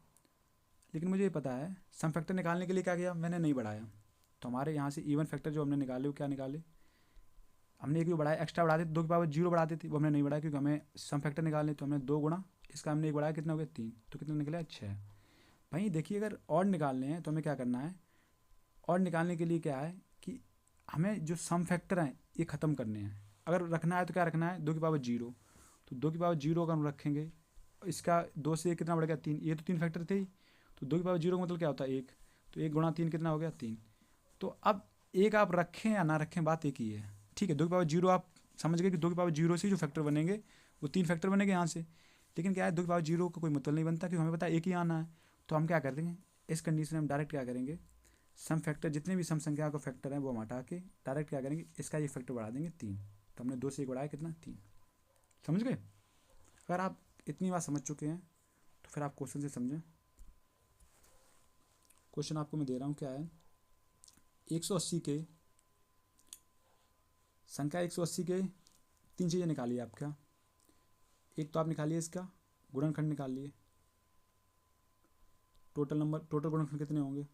लेकिन मुझे ये पता है सम फैक्टर निकालने के लिए क्या किया मैंने नहीं बढ़ाया। तो हमारे यहाँ से इवन फैक्टर जो हमने निकाले वो क्या निकाले, हमने 1 भी बढ़ाया, एक्स्ट्रा बढ़ाते 2 की पावर 0 बढ़ाते थे, वो हमने नहीं बढ़ाया क्योंकि हमें सम फैक्टर निकालने। तो हमने 2 गुणा इसका हमने 1 बढ़ाया, कितना हो गया 3, तो कितना निकला 6। भाई देखिए अगर ऑड निकालने हैं तो हमें क्या करना है, ऑड निकालने के लिए क्या है कि हमें जो सम फैक्टर हैं ये ख़त्म करने हैं। अगर रखना है तो क्या रखना है 2 की पावर 0, तो 2 की पावर 0 अगर हम रखेंगे, इसका 2 से 1 कितना बढ़ गया 3, ये तो 3 फैक्टर थे ही। तो 2 की पावर 0 का मतलब क्या होता है 1, तो 1 गुणा 3 कितना हो गया 3। तो अब 1 आप रखें या ना रखें बात एक ही है, ठीक है। 2 की पावर 0 आप समझ गए कि 2 की पावर 0 से जो फैक्टर बनेंगे वो 3 फैक्टर बनेंगे यहाँ से। लेकिन क्या है 2 की पावर 0 का कोई मतलब नहीं बनता क्योंकि हमें पता है 1 ही आना है। तो हम क्या कर देंगे इस कंडीशन में, हम डायरेक्ट क्या करेंगे सम फैक्टर जितने भी सम संख्या का फैक्टर हैं वो हम हटा के डायरेक्ट क्या करेंगे इसका ये फैक्टर बढ़ा देंगे 3। तो हमने 2 से 1 बढ़ाया कितना 3, समझ गए। अगर आप इतनी बात समझ चुके हैं तो फिर आप क्वेश्चन से समझें। क्वेश्चन आपको मैं दे रहा हूँ क्या है, 180 के संख्या 180 के 3 चीज़ें निकालिए आप। क्या, एक तो आप निकालिए इसका गुणनखंड निकालिए, टोटल नंबर टोटल गुणनखंड कितने होंगे।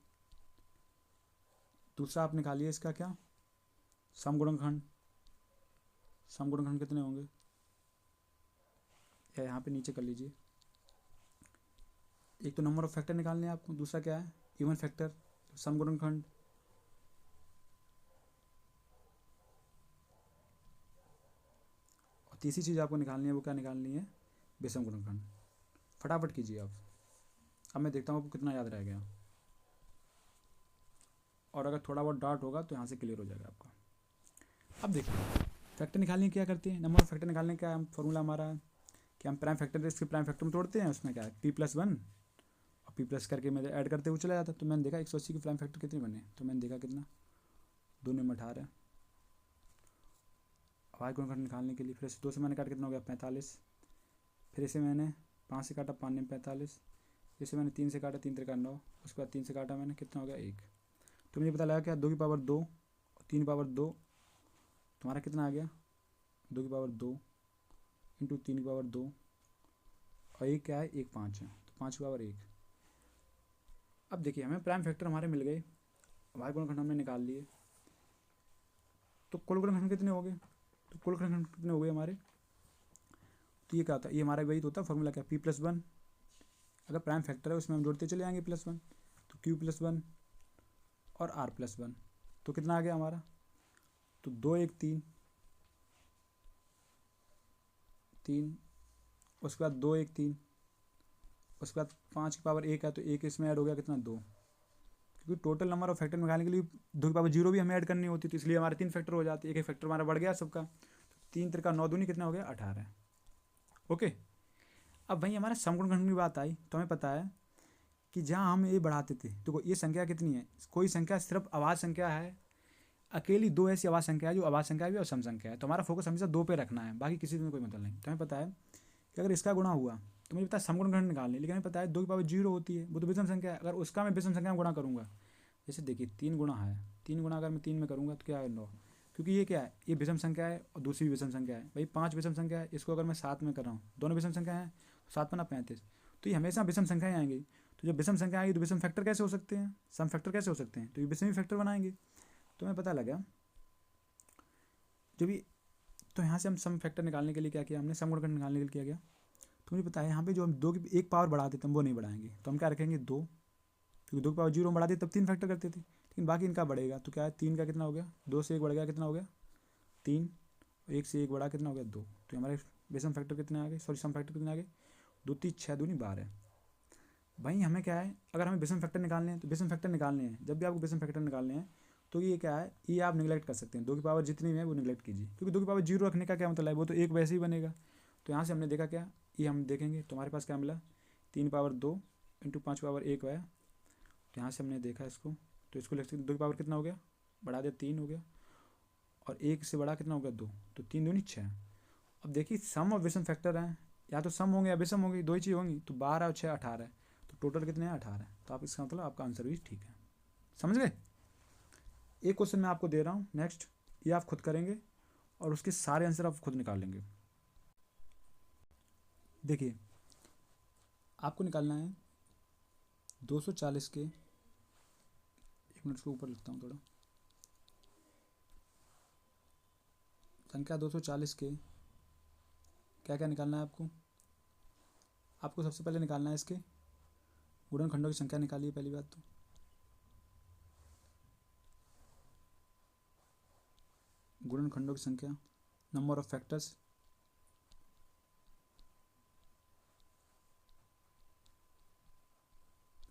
दूसरा आप निकालिए इसका क्या सम गुणनखंड, सम गुणनखंड कितने होंगे, या यहाँ पे नीचे कर लीजिए। एक तो नंबर ऑफ फैक्टर निकालने हैं आपको, दूसरा क्या है इवन फैक्टर, सम गुणनखंड। और तीसरी चीज़ आपको निकालनी है वो क्या निकालनी है विषम गुणनखंड। फटाफट कीजिए आप, अब मैं देखता हूँ आपको कितना याद रह गया, और अगर थोड़ा बहुत डाउट होगा तो यहाँ से क्लियर हो जाएगा आपका। अब देखिए फैक्टर निकालने क्या करते हैं, नंबर ऑफ फैक्टर निकालने का फॉर्मूला हमारा कि हम प्राइम फैक्टर इसके प्राइम फैक्टर में तोड़ते हैं, उसमें क्या है p+1 और p+ करके मैं ऐड करते हुए चला जाता। तो मैंने देखा 180 के प्राइम फैक्टर कितने बने, तो मैंने देखा कितना 2 में 18। आवाज गुणनखंड निकालने के लिए फिर 2 से मैंने काटा कितना हो गया 45, फिर इसे मैंने 5 से काटा 5 में 45, इसे मैंने 3 से काटा 3 3 9, उसके बाद 3 से काटा मैंने कितना हो गया 1। तो मुझे पता लगा क्या 2 की पावर 2 और 3 की पावर 2 तुम्हारा कितना आ गया 2 की पावर 2 इंटू 3 की पावर 2 और एक क्या है 1 5 है, तो 5 की पावर 1। अब देखिए हमें प्राइम फैक्टर हमारे मिल गए, आवाज गुणनखंड हमने निकाल लिए, तो कुल गुणनखंड कितने हो गए, तो कुल गुणनखंड कितने हो गए हमारे। तो ये क्या होता है, ये हमारा वही तो होता है फॉर्मूला क्या p+1, अगर प्राइम फैक्टर है उसमें हम जोड़ते चले जाएंगे +1, तो q+1 और r+1, तो कितना आ गया हमारा, तो 2 1 3 3, उसके बाद 2 1 3, उसके बाद 5 की पावर 1 है तो 1 इसमें ऐड हो गया कितना 2, क्योंकि टोटल नंबर ऑफ फैक्टर निकालने के लिए 2 की पावर 0 भी हमें ऐड करनी होती है, तो इसलिए हमारे 3 फैक्टर हो जाते हैं, एक फैक्टर हमारा बढ़ गया सबका। 3 3 9 दूनी कितना हो गया 18। ओके, अब वहीं हमारा सम गुणनखंड की बात आई, तो हमें पता है कि जहाँ हम ये बढ़ाते थे तो ये संख्या कितनी है, कोई संख्या सिर्फ आवाज़ संख्या है, अकेली 2 ऐसी आवाज़ संख्या है जो आवाज़ संख्या भी और सम संख्या है। तो हमारा फोकस हमेशा 2 पे रखना है, बाकी किसी में कोई मतलब नहीं। तो हमें पता है कि अगर इसका गुणा हुआ तो मुझे पता है समगुणनखंड निकालने, लेकिन हमें पता है 2 की पावर 0 होती है, वो तो विषम संख्या है। अगर उसका मैं विषम संख्या में गुणा करूँगा, जैसे देखिए 3 गुणा है, 3 गुणा अगर मैं 3 में करूँगा तो क्या है 9, क्योंकि ये क्या है, ये विषम संख्या है और दूसरी विषम संख्या है। भाई 5 विषम संख्या है, इसको अगर मैं 7 में कर रहा हूँ, दोनों विषम संख्या है, 7 बना 35, तो ये हमेशा विषम संख्याएं आएंगी। तो जब विषम संख्या आएगी तो विषम फैक्टर कैसे हो सकते हैं, सम फैक्टर कैसे हो सकते हैं, तो ये विषम फैक्टर बनाएंगे। तो हमें पता लगा जो भी, तो यहाँ से हम सम फैक्टर निकालने के लिए क्या किया हमने, सम गुणनखंड निकालने के लिए क्या किया, तो मुझे पता है यहाँ पे जो हम 2 की एक पावर बढ़ा देते हैं वो नहीं बढ़ाएंगे, तो हम क्या रखेंगे 2, क्योंकि 2 की पावर 0 हम बढ़ा देते तब 3 फैक्टर करते थे, लेकिन बाकी इनका बढ़ेगा। तो क्या है 3 का कितना हो गया, 2 से 1 बढ़ गया, कितना हो गया 3, 1 से 1 बढ़ा कितना हो गया 2, तो हमारे विषम फैक्टर कितने आ गए, सॉरी सम फैक्टर कितने आ गए, 2 3 6 दूनी 12। भाई हमें क्या है, अगर हमें विषम फैक्टर निकालने हैं तो विषम फैक्टर निकालने हैं, जब भी आपको विषम फैक्टर निकालने हैं तो ये क्या है, ये आप निगलेक्ट कर सकते हैं, 2 की पावर जितनी है वो निगलेक्ट कीजिए, क्योंकि 2 की पावर 0 रखने का क्या मतलब है, वो तो एक वैसे ही बनेगा। तो यहाँ से हमने देखा क्या, ये हम देखेंगे तो हमारे पास क्या मिला, 3 पावर 2 इंटू 5 पावर 1 है। तो यहाँ से हमने देखा इसको, तो इसको लिख सकते 2 की पावर कितना हो गया, बढ़ा दिया 3 हो गया, और 1 से बड़ा कितना हो गया 2, तो 3 दूनी 6। अब देखिए सम और विषम फैक्टर हैं, या तो सम होंगे या विषम होंगे, दो ही चीज़ होंगी, तो 12 और 6 18 है, तो टोटल कितने हैं 18। तो आप इसका मतलब आपका आंसर भी ठीक है, समझ गए। एक क्वेश्चन मैं आपको दे रहा हूँ नेक्स्ट, ये आप खुद करेंगे और उसके सारे आंसर आप खुद निकाल लेंगे। देखिए आपको निकालना है 240 के, एक मिनट उसको ऊपर लिखता हूँ थोड़ा, संख्या 240 के क्या क्या निकालना है आपको। आपको सबसे पहले निकालना है इसके गुणनखंडों की संख्या निकालिए, पहली बात तो गुणनखंडों की संख्या, नंबर ऑफ फैक्टर्स,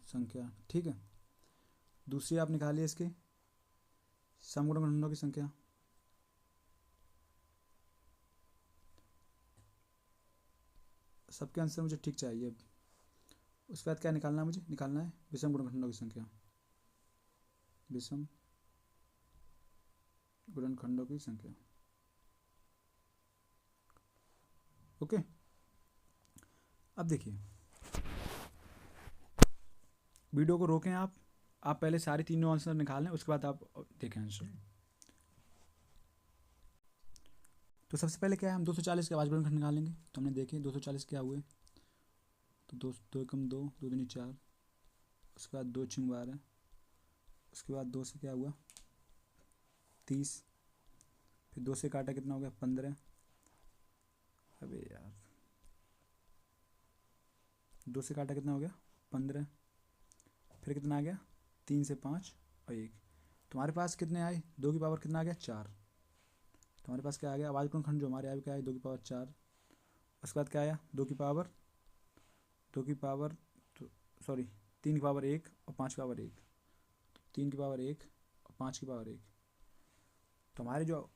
संख्या, ठीक है। दूसरी आप निकालिए इसके सम गुणनखंडों की संख्या, सबके आंसर मुझे ठीक चाहिए। अब उसके बाद क्या निकालना है, मुझे निकालना है विषम गुणनखंडों की संख्या, विषम गुणनखंडों की संख्या, ओके। अब देखिए वीडियो को रोकें आप पहले सारी तीनों आंसर निकाल लें, उसके बाद आप देखें आंसर। तो सबसे पहले क्या है, हम 240 के अभाज्य गुणनखंड निकालेंगे। तो हमने देखे 240 क्या हुए, तो 2 एकम 2, 2 दूनी 4, उसके बाद 2 छिंग 12, उसके बाद 2 से क्या हुआ 30, फिर 2 से काटा कितना हो गया 15, अबे यार 2 से काटा कितना हो गया 15, फिर कितना आ गया 3 से 5 और 1, तुम्हारे पास कितने आए 2 की पावर कितना आ गया 4, तुम्हारे पास क्या आ गया अभाज्य गुणनखंड जो हमारे आए क्या आए 2 की पावर 4, उसके बाद क्या आया 2 की पावर सॉरी 3 की पावर 1 और 5 की पावर 1, 3 की पावर 1 और 5 की पावर 1, तो हमारे जो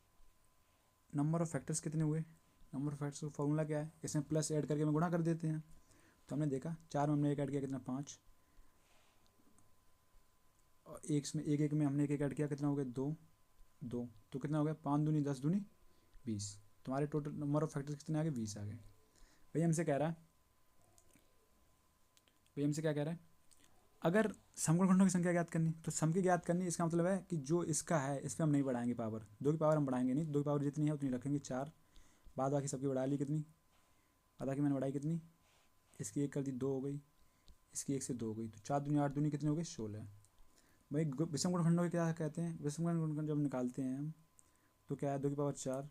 नंबर ऑफ फैक्टर्स कितने हुए, नंबर ऑफ फैक्टर्स का फॉर्मूला क्या है, इसमें प्लस ऐड करके हम गुणा कर देते हैं। तो हमने देखा 4 में हमने एक ऐड किया कितना 5, और एक में हमने एक ऐड किया कितना हो गया 2, तो कितना हो गया 5 दूनी 10 दूनी 20, तुम्हारे टोटल नंबर ऑफ फैक्टर्स कितने आ गए 20 आ गए। भैया हमसे क्या कह रहा है, अगर सम गुणनखंडों की संख्या ज्ञात करनी, तो सम की ज्ञात करनी, इसका मतलब है कि जो इसका है इस पर हम नहीं बढ़ाएंगे पावर, 2 की पावर हम बढ़ाएंगे नहीं, 2 की पावर जितनी है उतनी रखेंगे 4, बाद बाकी सबकी बढ़ा ली कितनी, बाद बाकी मैंने बढ़ाई कितनी, इसकी 1 कर दी 2 हो गई, इसकी 1 से 2 हो गई, तो 4 दूनी 8 दूनी कितनी हो गई 16। भाई विषम गुणनखंडों के क्या कहते हैं, विषम गुणनखंड जब निकालते हैं हम तो क्या है 2 की पावर 4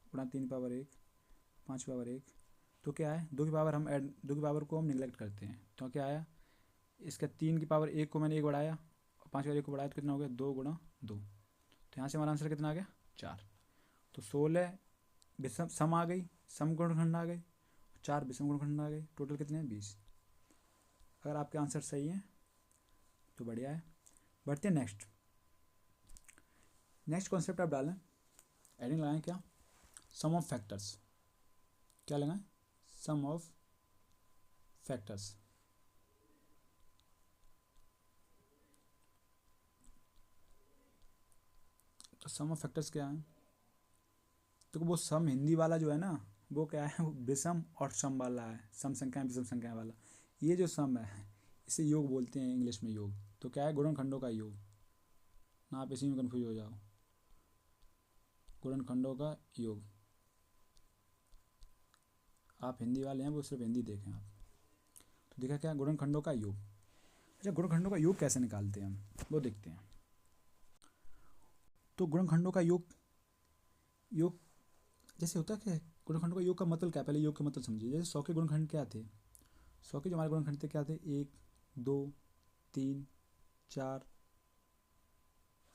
गुणा 3 की पावर 1 5 की पावर 1, तो क्या है 2 की पावर को हम निगलेक्ट करते हैं, तो क्या आया इसका 3 की पावर 1 को मैंने 1 बढ़ाया और 5 की पावर 1 को बढ़ाया तो कितना हो गया 2 गुणा 2, तो यहाँ से हमारा आंसर कितना आ गया 4। तो 16 विषम सम आ गई, सम गुणनखंड आ गए, 4 विषम गुणनखंड आ गए, टोटल कितने हैं 20। अगर आपके आंसर सही हैं तो बढ़िया है। बढ़ते हैं नेक्स्ट कॉन्सेप्ट आप डालें, एडिंग लगाएं क्या, सम ऑफ फैक्टर्स, क्या लगाएं सम ऑफ फैक्टर्स। तो सम ऑफ फैक्टर्स क्या है, तो वो सम हिंदी वाला जो है ना वो क्या है, वो विषम और सम वाला है, सम संख्याएं विषम संख्याएं वाला। ये जो सम है इसे योग बोलते हैं इंग्लिश में, योग। तो क्या है, गुणनखंडों का योग, ना आप इसी में कन्फ्यूज हो जाओ, गुणनखंडों का योग। आप हिंदी वाले हैं वो सिर्फ हिंदी देखें आप। तो देखा क्या, गुणनखंडों का योग। अच्छा, गुणनखंडों का योग कैसे निकालते हैं हम, वो देखते हैं। तो गुणनखंडों का योग, योग जैसे होता क्या है, गुणनखंडों का योग का मतलब क्या है, पहले योग का मतलब समझिए। जैसे 100 के गुणनखंड क्या थे, 100 के जो हमारे गुणनखंड थे क्या थे, 1 2 3 4,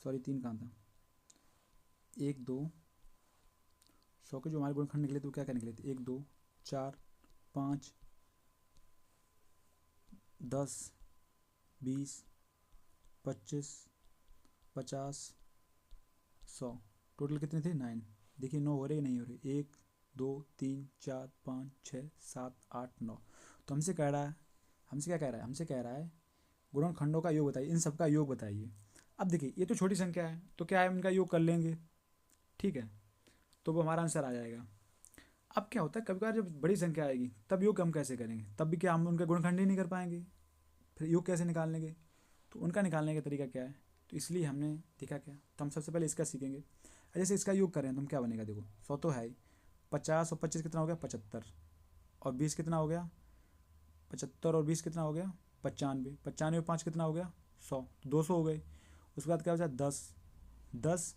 सॉरी 3 कहाँ था, 1 2, 100 के जो हमारे गुणनखंड निकले थे वो क्या क्या निकले थे, 1 2 4 5 10 20 25 50 100, टोटल कितने थे, 9। देखिए 9 हो रहे नहीं हो रहे, 1 2 3 4 5 6 7 8 9। तो हमसे कह रहा है, हमसे क्या कह रहा है, हमसे कह रहा है गुणनखंडों का योग बताइए, इन सब का योग बताइए। अब देखिए ये तो छोटी संख्या है, तो क्या है, इनका योग कर लेंगे, ठीक है, तो वो हमारा आंसर आ जाएगा। अब क्या होता है, कभी कभार जब बड़ी संख्या आएगी तब योग हम कैसे करेंगे, तब भी क्या हम उनका गुणनखंड ही नहीं कर पाएंगे, फिर योग कैसे निकाल लेंगे। तो उनका निकालने का तरीका क्या है, तो इसलिए हमने देखा क्या, तो हम सबसे पहले इसका सीखेंगे। जैसे इसका योग करें तो हम क्या बनेगा, देखो 100 तो है ही, 50 और 25 कितना हो गया, 75, और 20 कितना हो गया, 75 और 20 कितना हो गया, 95, 95 और 5 कितना हो गया, 100, 200 हो गए। उसके बाद क्या बचा, 10, 10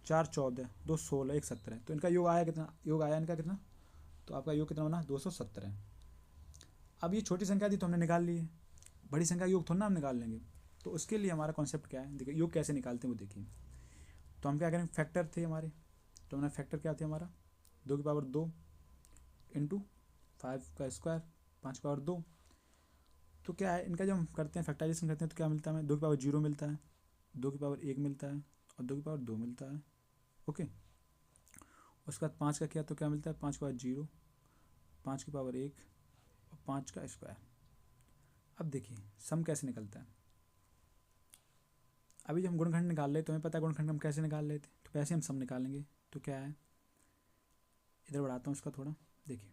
4 14, 2 16, 1 17। तो इनका योग आया कितना, योग आया इनका कितना, तो आपका योग कितना बना, 217। अब ये छोटी संख्या थी तो हमने निकाल ली है, बड़ी संख्या का योग थोड़ा ना हम निकाल लेंगे। तो उसके लिए हमारा कॉन्सेप्ट क्या है, देखिए योग कैसे निकालते हैं वो देखिए। तो हम क्या करें, फैक्टर थे हमारे, तो हमने फैक्टर क्या थे हमारा, 2 की पावर 2 इंटू 5 का स्क्वायर, 5 की पावर 2। तो क्या है, इनका जब हम करते हैं फैक्टराइजेशन करते हैं तो क्या मिलता है हमें, 2 की पावर 0 मिलता है, 2 की पावर 1 मिलता है, और 2 की पावर 2 मिलता है। ओके, उसके बाद 5 का किया तो क्या मिलता है, 5 की पावर 0, 5 की पावर 1 और 5 का स्क्वायर। अब देखिए सम कैसे निकलता है, अभी जब हम गुणनखंड निकाल रहे तो हमें पता है गुणनखंड हम कैसे निकाल रहे थे, तो वैसे हम सम निकालेंगे। तो क्या है, इधर बढ़ाता हूँ इसका थोड़ा, देखिए।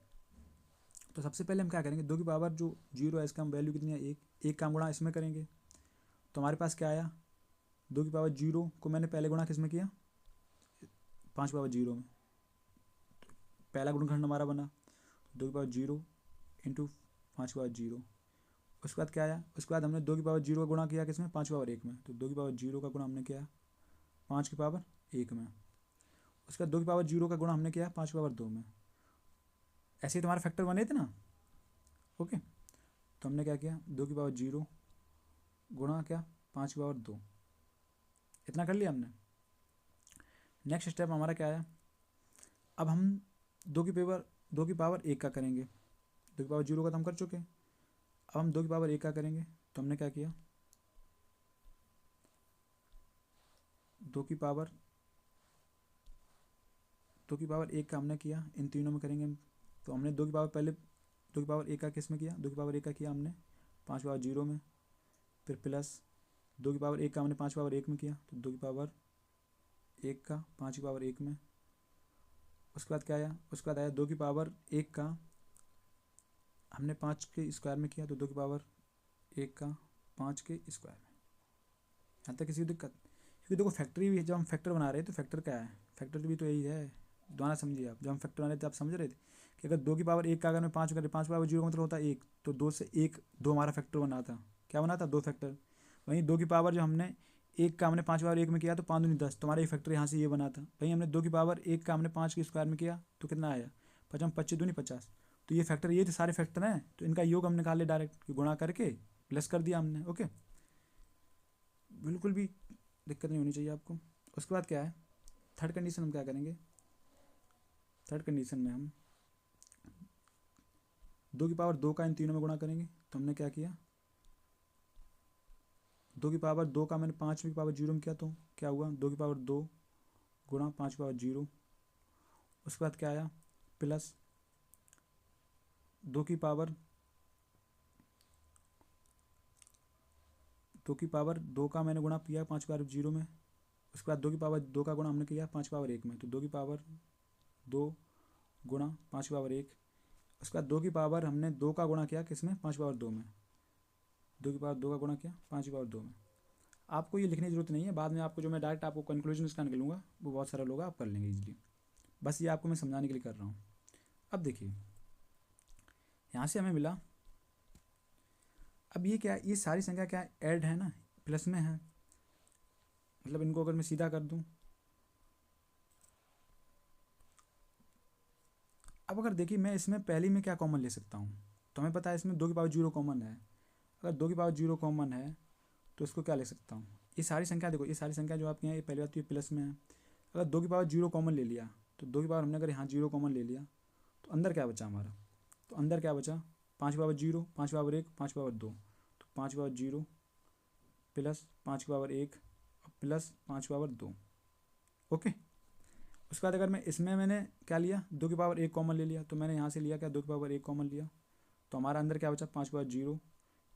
तो सबसे पहले हम क्या करेंगे, 2 की पावर जो 0 है इसका हम वैल्यू कितनी है, 1 का हम गुणा इसमें करेंगे। तो हमारे पास क्या आया, 2 की पावर 0 को मैंने पहले गुणा किस में किया, 5 की पावर 0 में। पहला गुणनखंड हमारा बना 2 की पावर 0 इंटू 5 की पावर 0। उसके बाद क्या आया, उसके बाद हमने 2 की पावर 0 का गुणा किया किसमें, 5 की पावर 1 में। तो 2 की पावर 0 का गुणा हमने किया 5 की पावर 1 में। उसके बाद 2 की पावर 0 का गुणा हमने किया 5 की पावर 2 में। ऐसे ही तुम्हारे फैक्टर बने थे ना, ओके। तो हमने क्या किया, 2 की पावर 0 गुणा क्या, 5 की पावर 2, इतना कर लिया हमने। नेक्स्ट स्टेप हमारा क्या है, अब हम 2 की पावर 1 का करेंगे, 2 की पावर 0 का तो हम कर चुके हैं। अब हम 2 की पावर 1 का करेंगे, तो हमने क्या किया, 2 की पावर 2 की पावर 1 का हमने किया, इन तीनों में करेंगे हम। तो हमने 2 की पावर पहले 2 की पावर 1 का किस में किया, 2 की पावर 1 का किया हमने 5 की पावर 0 में, फिर प्लस 2 की पावर 1 का हमने 5 की पावर 1 में किया, तो 2 की पावर 1 का 5 की पावर 1 में। उसके बाद क्या आया, उसके बाद आया 2 की पावर 1 का हमने 5 के स्क्वायर में किया, तो 2 की पावर 1 का 5 के स्क्वायर में। यहाँ तक किसी दिक्कत, क्योंकि देखो फैक्ट्री भी जब हम फैक्टर बना रहे हैं तो फैक्टर क्या है, फैक्टर भी तो यही है। दोबारा समझिए आप, जब हम फैक्टर बना रहे थे आप समझ रहे थे कि अगर 2 की पावर 1 का अगर मैं 5 करें, 5 की पावर 0 का मतलब होता है 1, तो 2 से 1 2 हमारा फैक्टर बना था, क्या बना था, 2 फैक्टर। वहीं 2 की पावर जो हमने 1 का हमने 5 की पावर 1 में किया तो 5 दूनी 10, तुम्हारा ये फैक्टर यहाँ से ये बना था। वहीं हमने 2 की पावर 1 का हमने 5 के स्क्वायर में किया तो कितना आया, 25 दूनी 50। तो ये फैक्टर, ये थे सारे फैक्टर हैं, तो इनका योग हम निकाल ले डायरेक्ट, गुणा करके प्लस कर दिया हमने। ओके, बिल्कुल भी दिक्कत नहीं होनी चाहिए आपको। उसके बाद क्या है, थर्ड कंडीशन हम क्या करेंगे, थर्ड कंडीशन में हम 2 की पावर 2 का इन तीनों में गुणा करेंगे। तो हमने क्या किया, 2 की पावर 2 का मैंने 5 की पावर 0 में किया, तो क्या हुआ, 2 की पावर 2 गुणा 5 की पावर 0। उसके बाद क्या आया, प्लस 2 की पावर 2 का मैंने गुणा किया 5 की पावर 0 में। उसके बाद 2 की पावर 2 का गुणा हमने किया 5 की पावर 1 में, तो 2 की पावर 2 गुणा 5 की पावर 1, उसके बाद 2 की पावर हमने 2 का गुणा किया किस में, 5 की पावर 2 में, 2 की पावर 2 का गुणा किया 5 की पावर 2 में। आपको ये लिखने की जरूरत नहीं है, बाद में आपको जो मैं डायरेक्ट आपको कंक्लूजन इसका निकलूँगा वो बहुत सरल होगा, आप कर लेंगे इजीली। बस ये आपको मैं समझाने के लिए कर रहा हूँ। अब देखिए यहाँ से हमें मिला, अब ये क्या है, ये सारी संख्या क्या ऐड है ना, प्लस में है, मतलब इनको अगर मैं सीधा कर दूँ, अब अगर देखिए मैं इसमें पहली में क्या कॉमन ले सकता हूँ, तो हमें पता है इसमें 2 की पावर 0 कॉमन है। अगर 2 की पावर 0 कॉमन है तो इसको क्या ले सकता हूँ, ये सारी संख्या देखो, ये सारी संख्या जो आपके यहाँ, ये पहली बात तो ये प्लस में है। अगर 2 की पावर 0 कॉमन ले लिया तो 2 की पावर हमने अगर यहाँ 0 कॉमन ले लिया तो अंदर क्या बचा हमारा, तो अंदर क्या बचा, 5 की पावर 0, 5 की पावर 1, 5 की पावर 2, तो 5 की पावर 0 प्लस 5 की पावर 1 प्लस 5 की पावर 2। ओके, उसके बाद अगर मैं इसमें मैंने क्या लिया, 2 की पावर 1 कॉमन ले लिया, तो मैंने यहाँ से लिया क्या, 2 की पावर 1 कॉमन लिया, तो हमारा अंदर क्या बचा, 5 की पावर 0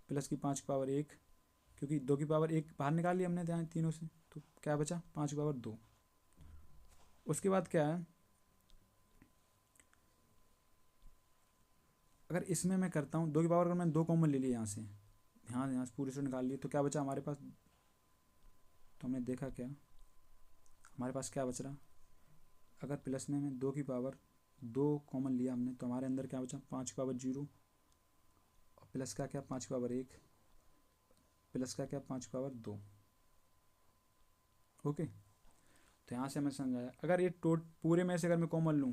प्लस की 5 की पावर 1, क्योंकि 2 की पावर 1 बाहर निकाल लिया हमने ध्यान तीनों से, तो क्या बचा 5 की पावर 2। उसके बाद क्या है, अगर इसमें मैं करता हूँ 2 की पावर, अगर मैंने 2 कॉमन ले लिया यहाँ से, यहाँ से पूरे से निकाल लिए, तो क्या बचा हमारे पास, तो हमने देखा क्या हमारे पास क्या बच रहा, अगर प्लस में मैं 2 की पावर 2 कॉमन लिया हमने, तो हमारे अंदर क्या बचा, 5 की पावर 0 और प्लस का क्या 5 की पावर 1 प्लस का क्या 5 की पावर 2। ओके, तो यहाँ से हमें समझाया, अगर ये पूरे में से अगर मैं कॉमन लूँ,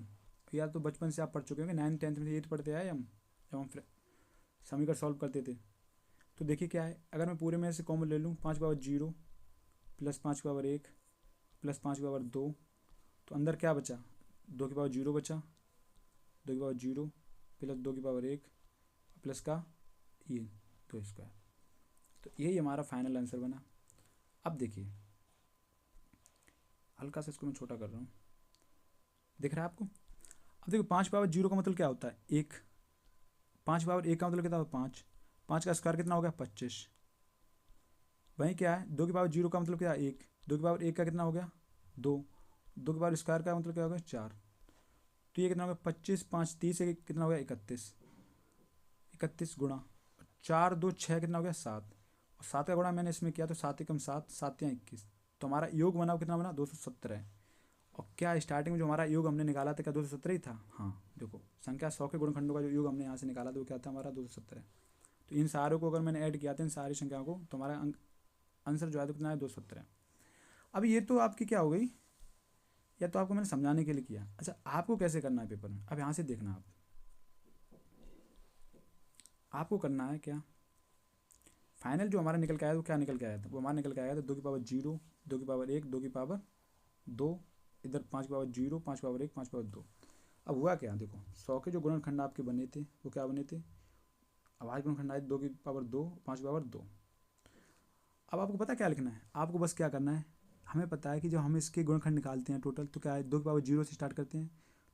या तो बचपन से आप पढ़ चुके होंगे, 9th 10th में ये तो पढ़ते आए हम, जब हम समीकरण सॉल्व करते थे। तो देखिए क्या है, अगर मैं पूरे में से कॉमन ले लूँ, 5 की पावर 0 प्लस 5 की पावर 1 प्लस 5 की पावर 2, तो अंदर क्या बचा, 2 की पावर 0 बचा, 2 की पावर 0 प्लस 2 की पावर 1 प्लस का ये 2 स्क्वायर। तो यही हमारा फाइनल आंसर बना। अब देखिए हल्का सा इसको मैं छोटा कर रहा हूँ, दिख रहा है आपको। अब देखो 5 की पावर 0 का मतलब क्या होता है, 1, 5 की पावर 1 का मतलब कितना होता है 5, 5 का स्क्वायर कितना हो गया 25। वहीं क्या है 2 की पावर 0 का मतलब क्या है 1, 2 की पावर 1 का कितना हो गया 2, 2 की पावर स्क्वायर का मतलब क्या हो गया 4, तो ये कितना हो गया 25, 5 30 कितना हो गया 31, 31 गुणा 4 2 6 कितना हो गया 7, और 7 का गुणा मैंने इसमें किया तो 7 एकम 7, 7 या 21, तो हमारा योग बना कितना बना 217। और क्या स्टार्टिंग में जो हमारा योग हमने निकाला था क्या 217 ही था, हाँ देखो संख्या 100 के गुणनखंडों का जो योग हमने यहाँ से निकाला था वो क्या था हमारा 217। तो इन सारों को अगर मैंने ऐड किया था इन सारी संख्याओं को, तो हमारा आंसर जो है तो कितना है 217। अब ये तो आपकी क्या हो गई, या तो आपको मैंने समझाने के लिए किया। अच्छा आपको कैसे करना है पेपर में, अब यहाँ से देखना, आपको करना है क्या, फाइनल जो हमारा निकल के आया वो क्या निकल के आया था, वो हमारा निकल के आया था 2 की पावर 0, 2 की पावर 1, 2 की पावर 2, इधर 5 की पावर 0, 5 की पावर 1, 5 की पावर 2। अब हुआ क्या देखो, 100 के जो गुणनखंड आपके बने थे वो क्या बने थे, अब आज गुणनखंड आए 2 की पावर 2, 5 की पावर 2। अब आपको पता क्या लिखना है, आपको बस क्या करना है, हमें पता है कि जब हम इसके गुणनखंड निकालते हैं टोटल तो क्या है 2 की पावर 0 से स्टार्ट करते हैं,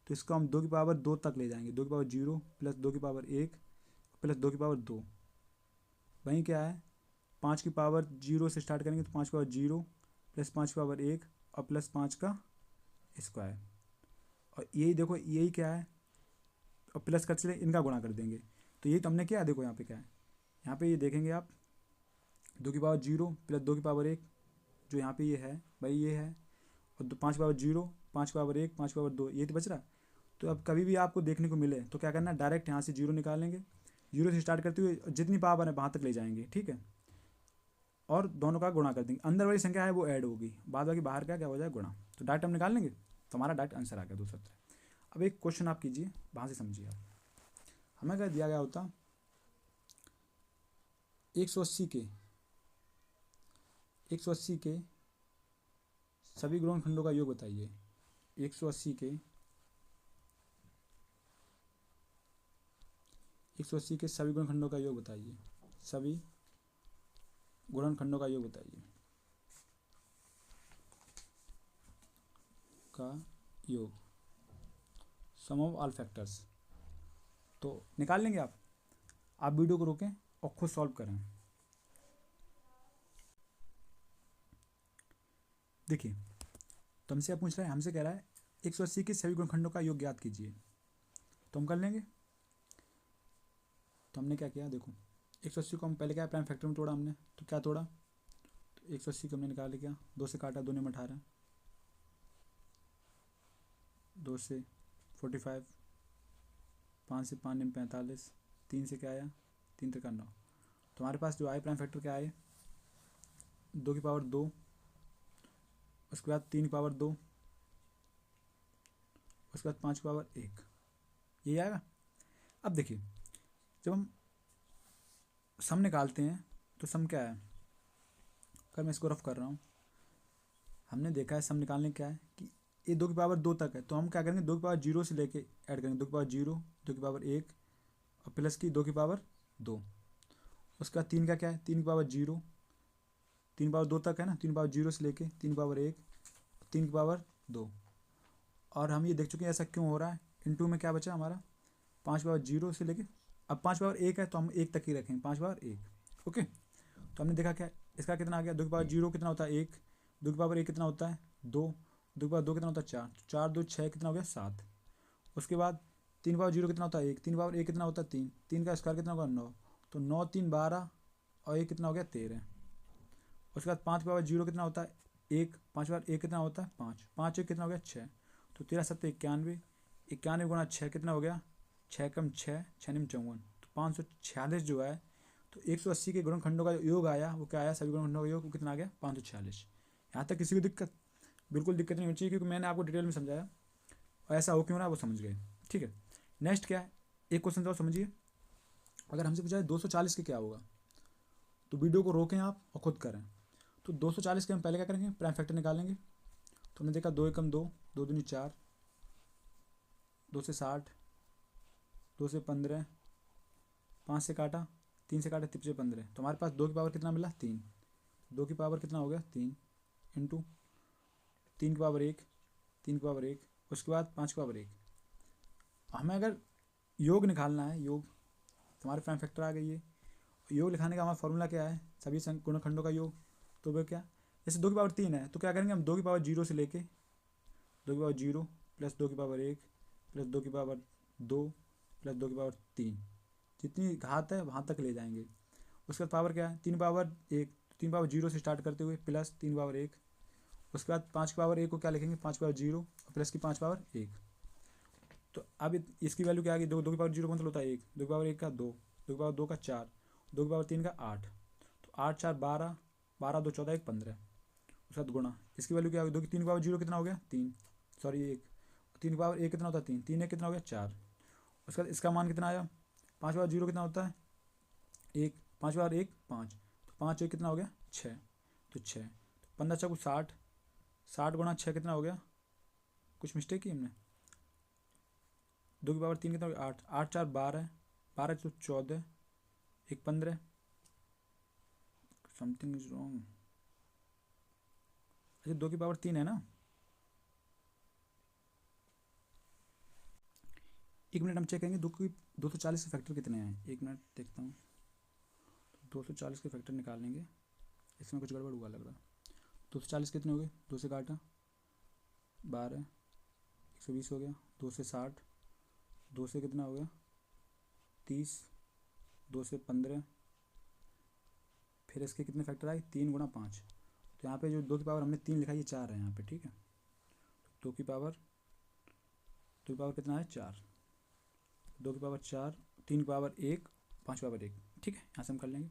तो इसको हम 2 की पावर 2 तक ले जाएंगे, 2 की पावर 0 प्लस 2 की पावर 1 प्लस 2 की पावर 2। वहीं क्या है 5 की पावर 0 से स्टार्ट करेंगे तो 5 की पावर 0 प्लस 5 की पावर 1 और प्लस 5 का स्क्वायर, और यही देखो यही क्या है, और प्लस कर चले इनका गुणा कर देंगे, तो यही तो हमने किया। देखो यहाँ पे क्या है, यहाँ पे ये देखेंगे आप 2 की पावर 0 प्लस 2 की पावर 1, जो यहाँ पे ये है भाई ये है, और 5 की पावर 0, 5 की पावर 1, 5 की पावर 2, ये तो बच रहा। तो अब कभी भी आपको देखने को मिले तो क्या करना है, डायरेक्ट यहाँ से 0 निकालेंगे, 0 से स्टार्ट करते हुए जितनी पावर है वहाँ तक ले जाएंगे, ठीक है, और दोनों का गुणा कर देंगे, अंदर वाली संख्या है वो ऐड होगी, बाद बाकी बाहर का क्या हो जाए गुणा, तो डायरेक्ट हम निकाल लेंगे, तो हमारा डायरेक्ट आंसर आ गया 217। अब एक क्वेश्चन आप कीजिए, वहाँ से समझिए आप, हमें अगर दिया गया होता 180 के 180 के सभी गुणनखंडों का योग बताइए, 180 के 180 के सभी गुणनखंडों का योग बताइए, सभी गुणनखंडों का योग बताइए, का योग, सम ऑफ ऑल फैक्टर्स। तो निकाल लेंगे आप वीडियो को रोकें और खुद सॉल्व करें। देखिए तो हमसे आप पूछ रहा है, हमसे कह रहा है 180 के सभी गुणनखंडों का योग ज्ञात कीजिए। तो हम कर लेंगे। तो हमने क्या किया, देखो 180 को हम पहले क्या प्राइम फैक्टर में तोड़ा हमने, तो क्या तोड़ा, तो 180 को हमने निकाल लिया, 2 से काटा, 2 में 18, 2 से 45, 5 से 5 में 45, 3 से क्या आया, 3 तक 9। तो हमारे पास जो आए प्राइम फैक्टर क्या आए, 2 की पावर 2, उसके बाद 3 की पावर 2, उसके बाद 5 की पावर 1, यही आएगा। अब देखिए जब हम सम निकालते हैं तो सम क्या है, अगर मैं इसको रफ कर रहा हूँ, हमने देखा है सम निकालने क्या है कि ये 2 की पावर 2 तक है, तो हम क्या करेंगे 2 की पावर 0 से लेके ऐड करेंगे, 2 की पावर 0, 2 की पावर 1 और प्लस की 2 की पावर 2। उसका 3 का क्या है, 3 की पावर 0, 3 की पावर 2 तक है ना, 3 की पावर 0 से लेके 3 की पावर 1, 3 की पावर 2। और हम ये देख चुके हैं ऐसा क्यों हो रहा है। इनटू में क्या बचा हमारा, 5 पावर 0 से लेके, अब 5 पावर 1 है तो हम 1 तक ही रखेंगे, 5 पावर 1। ओके, तो हमने देखा क्या, इसका कितना आ गया, 2 की पावर 0 कितना होता है 1, 2 की पावर 1 कितना होता है 2, 2 की पावर 2 कितना होता है 4, 4 2 6 कितना हो गया 7। उसके बाद 3 की पावर 0 कितना होता है 1, 3 की पावर 1 कितना होता है 3, 3 का स्क्वायर कितना होगा 9, तो 9 3 12 और 1 कितना हो गया 13। उसके बाद 5 की पावर 0 कितना होता है 1, 5 की पावर 1 कितना होता है 5, 5 1 कितना हो गया 6, तो 13 7 91, 91 गुणा 6 कितना हो गया, 6 कम 6, 6 निम 54, तो 546 जो है। तो 180 के गुणनखंडों का जो योग आया वो क्या आया, सभी गुणनखंडों का योग वो कितना आ गया 546। यहाँ तक किसी को दिक्कत, बिल्कुल दिक्कत नहीं होनी चाहिए क्योंकि मैंने आपको डिटेल में समझाया और ऐसा हो क्यों रहा है वो समझ गए। ठीक है, नेक्स्ट क्या है, एक क्वेश्चन और समझिए, अगर हमसे पूछा है 240 के क्या होगा, तो वीडियो को रोकें आप और खुद करें। तो 240 के हम पहले क्या करेंगे, प्राइम फैक्टर निकालेंगे। तो हमने देखा 2 एकम 2, 2 दूनी 4, 2 से 60, 2 से 15, 5 से काटा, 3 से काटा, 3 से 15, तो हमारे पास 2 की पावर कितना मिला 3, 2 की पावर कितना हो गया 3 इंटू 3 की पावर 1, 3 की पावर 1, उसके बाद 5 की पावर 1। हमें अगर योग निकालना है, योग तो हमारे प्राइम फैक्टर आ गई है। योग लिखाने का हमारा फॉर्मूला क्या है, सभी गुणनखंडों का योग। तो वो क्या, जैसे 2 की पावर 3 है तो क्या करेंगे हम 2 की पावर 0 से लेके 2 की पावर 0 प्लस 2 की पावर 1 प्लस 2 की पावर 2 प्लस 2 की पावर 3, जितनी घात है वहाँ तक ले जाएंगे। उसके बाद पावर क्या है 3 पावर 1, 3 पावर 0 से स्टार्ट करते हुए प्लस 3 पावर 1, उसके बाद 5 की पावर 1 को क्या लिखेंगे 5 पावर 0 और प्लस की 5 पावर 1। तो अब इसकी वैल्यू क्या आ गई, 2 की पावर 0 का मतलब होता है 1, 2 की पावर 1 का 2, 2 की पावर 2 का 4, 2 की पावर 3 का 8, तो 8 4 12, 12 2 14 1 15। उसके बाद गुणा, इसकी वैल्यू क्या होगी, 2 की 3 की पावर 0 कितना हो गया 3, सॉरी 1, 3 की पावर 1 कितना होता है 3, 3 1 कितना हो गया 4। उसके बाद इसका मान कितना आया, 5 पावर 0 कितना होता है 1, 5 पावर 1 5, तो 5 1 कितना हो गया 6, तो 6, तो 15 4 60, 60 गुणा 6 कितना हो गया, कुछ मिस्टेक की हमने, 2 की पावर 3 कितना हो गया 8, 8 4 12, 12 तो 14, 1 15, समथिंग इज रॉन्ग। अच्छा 2 की पावर 3 है ना, एक मिनट हम चेक करेंगे 240 के फैक्टर कितने हैं, एक मिनट देखता हूँ। तो 240 के फैक्टर निकालेंगे, इसमें कुछ गड़बड़ हुआ लग रहा। 240 कितने हो गए, 2 से काटा 12, 120 हो गया, 2 से 60, 2 से कितना हो गया 30, 2 से 15, फिर इसके कितने फैक्टर आए 3 गुणा 5। तो यहाँ पे जो 2 की पावर हमने 3 लिखा है ये 4 है यहाँ पे, ठीक है। 2 की पावर कितना है 4, 2 की पावर 4, 3 की पावर 1, 5 की पावर 1, ठीक है, यहाँ से हम कर लेंगे।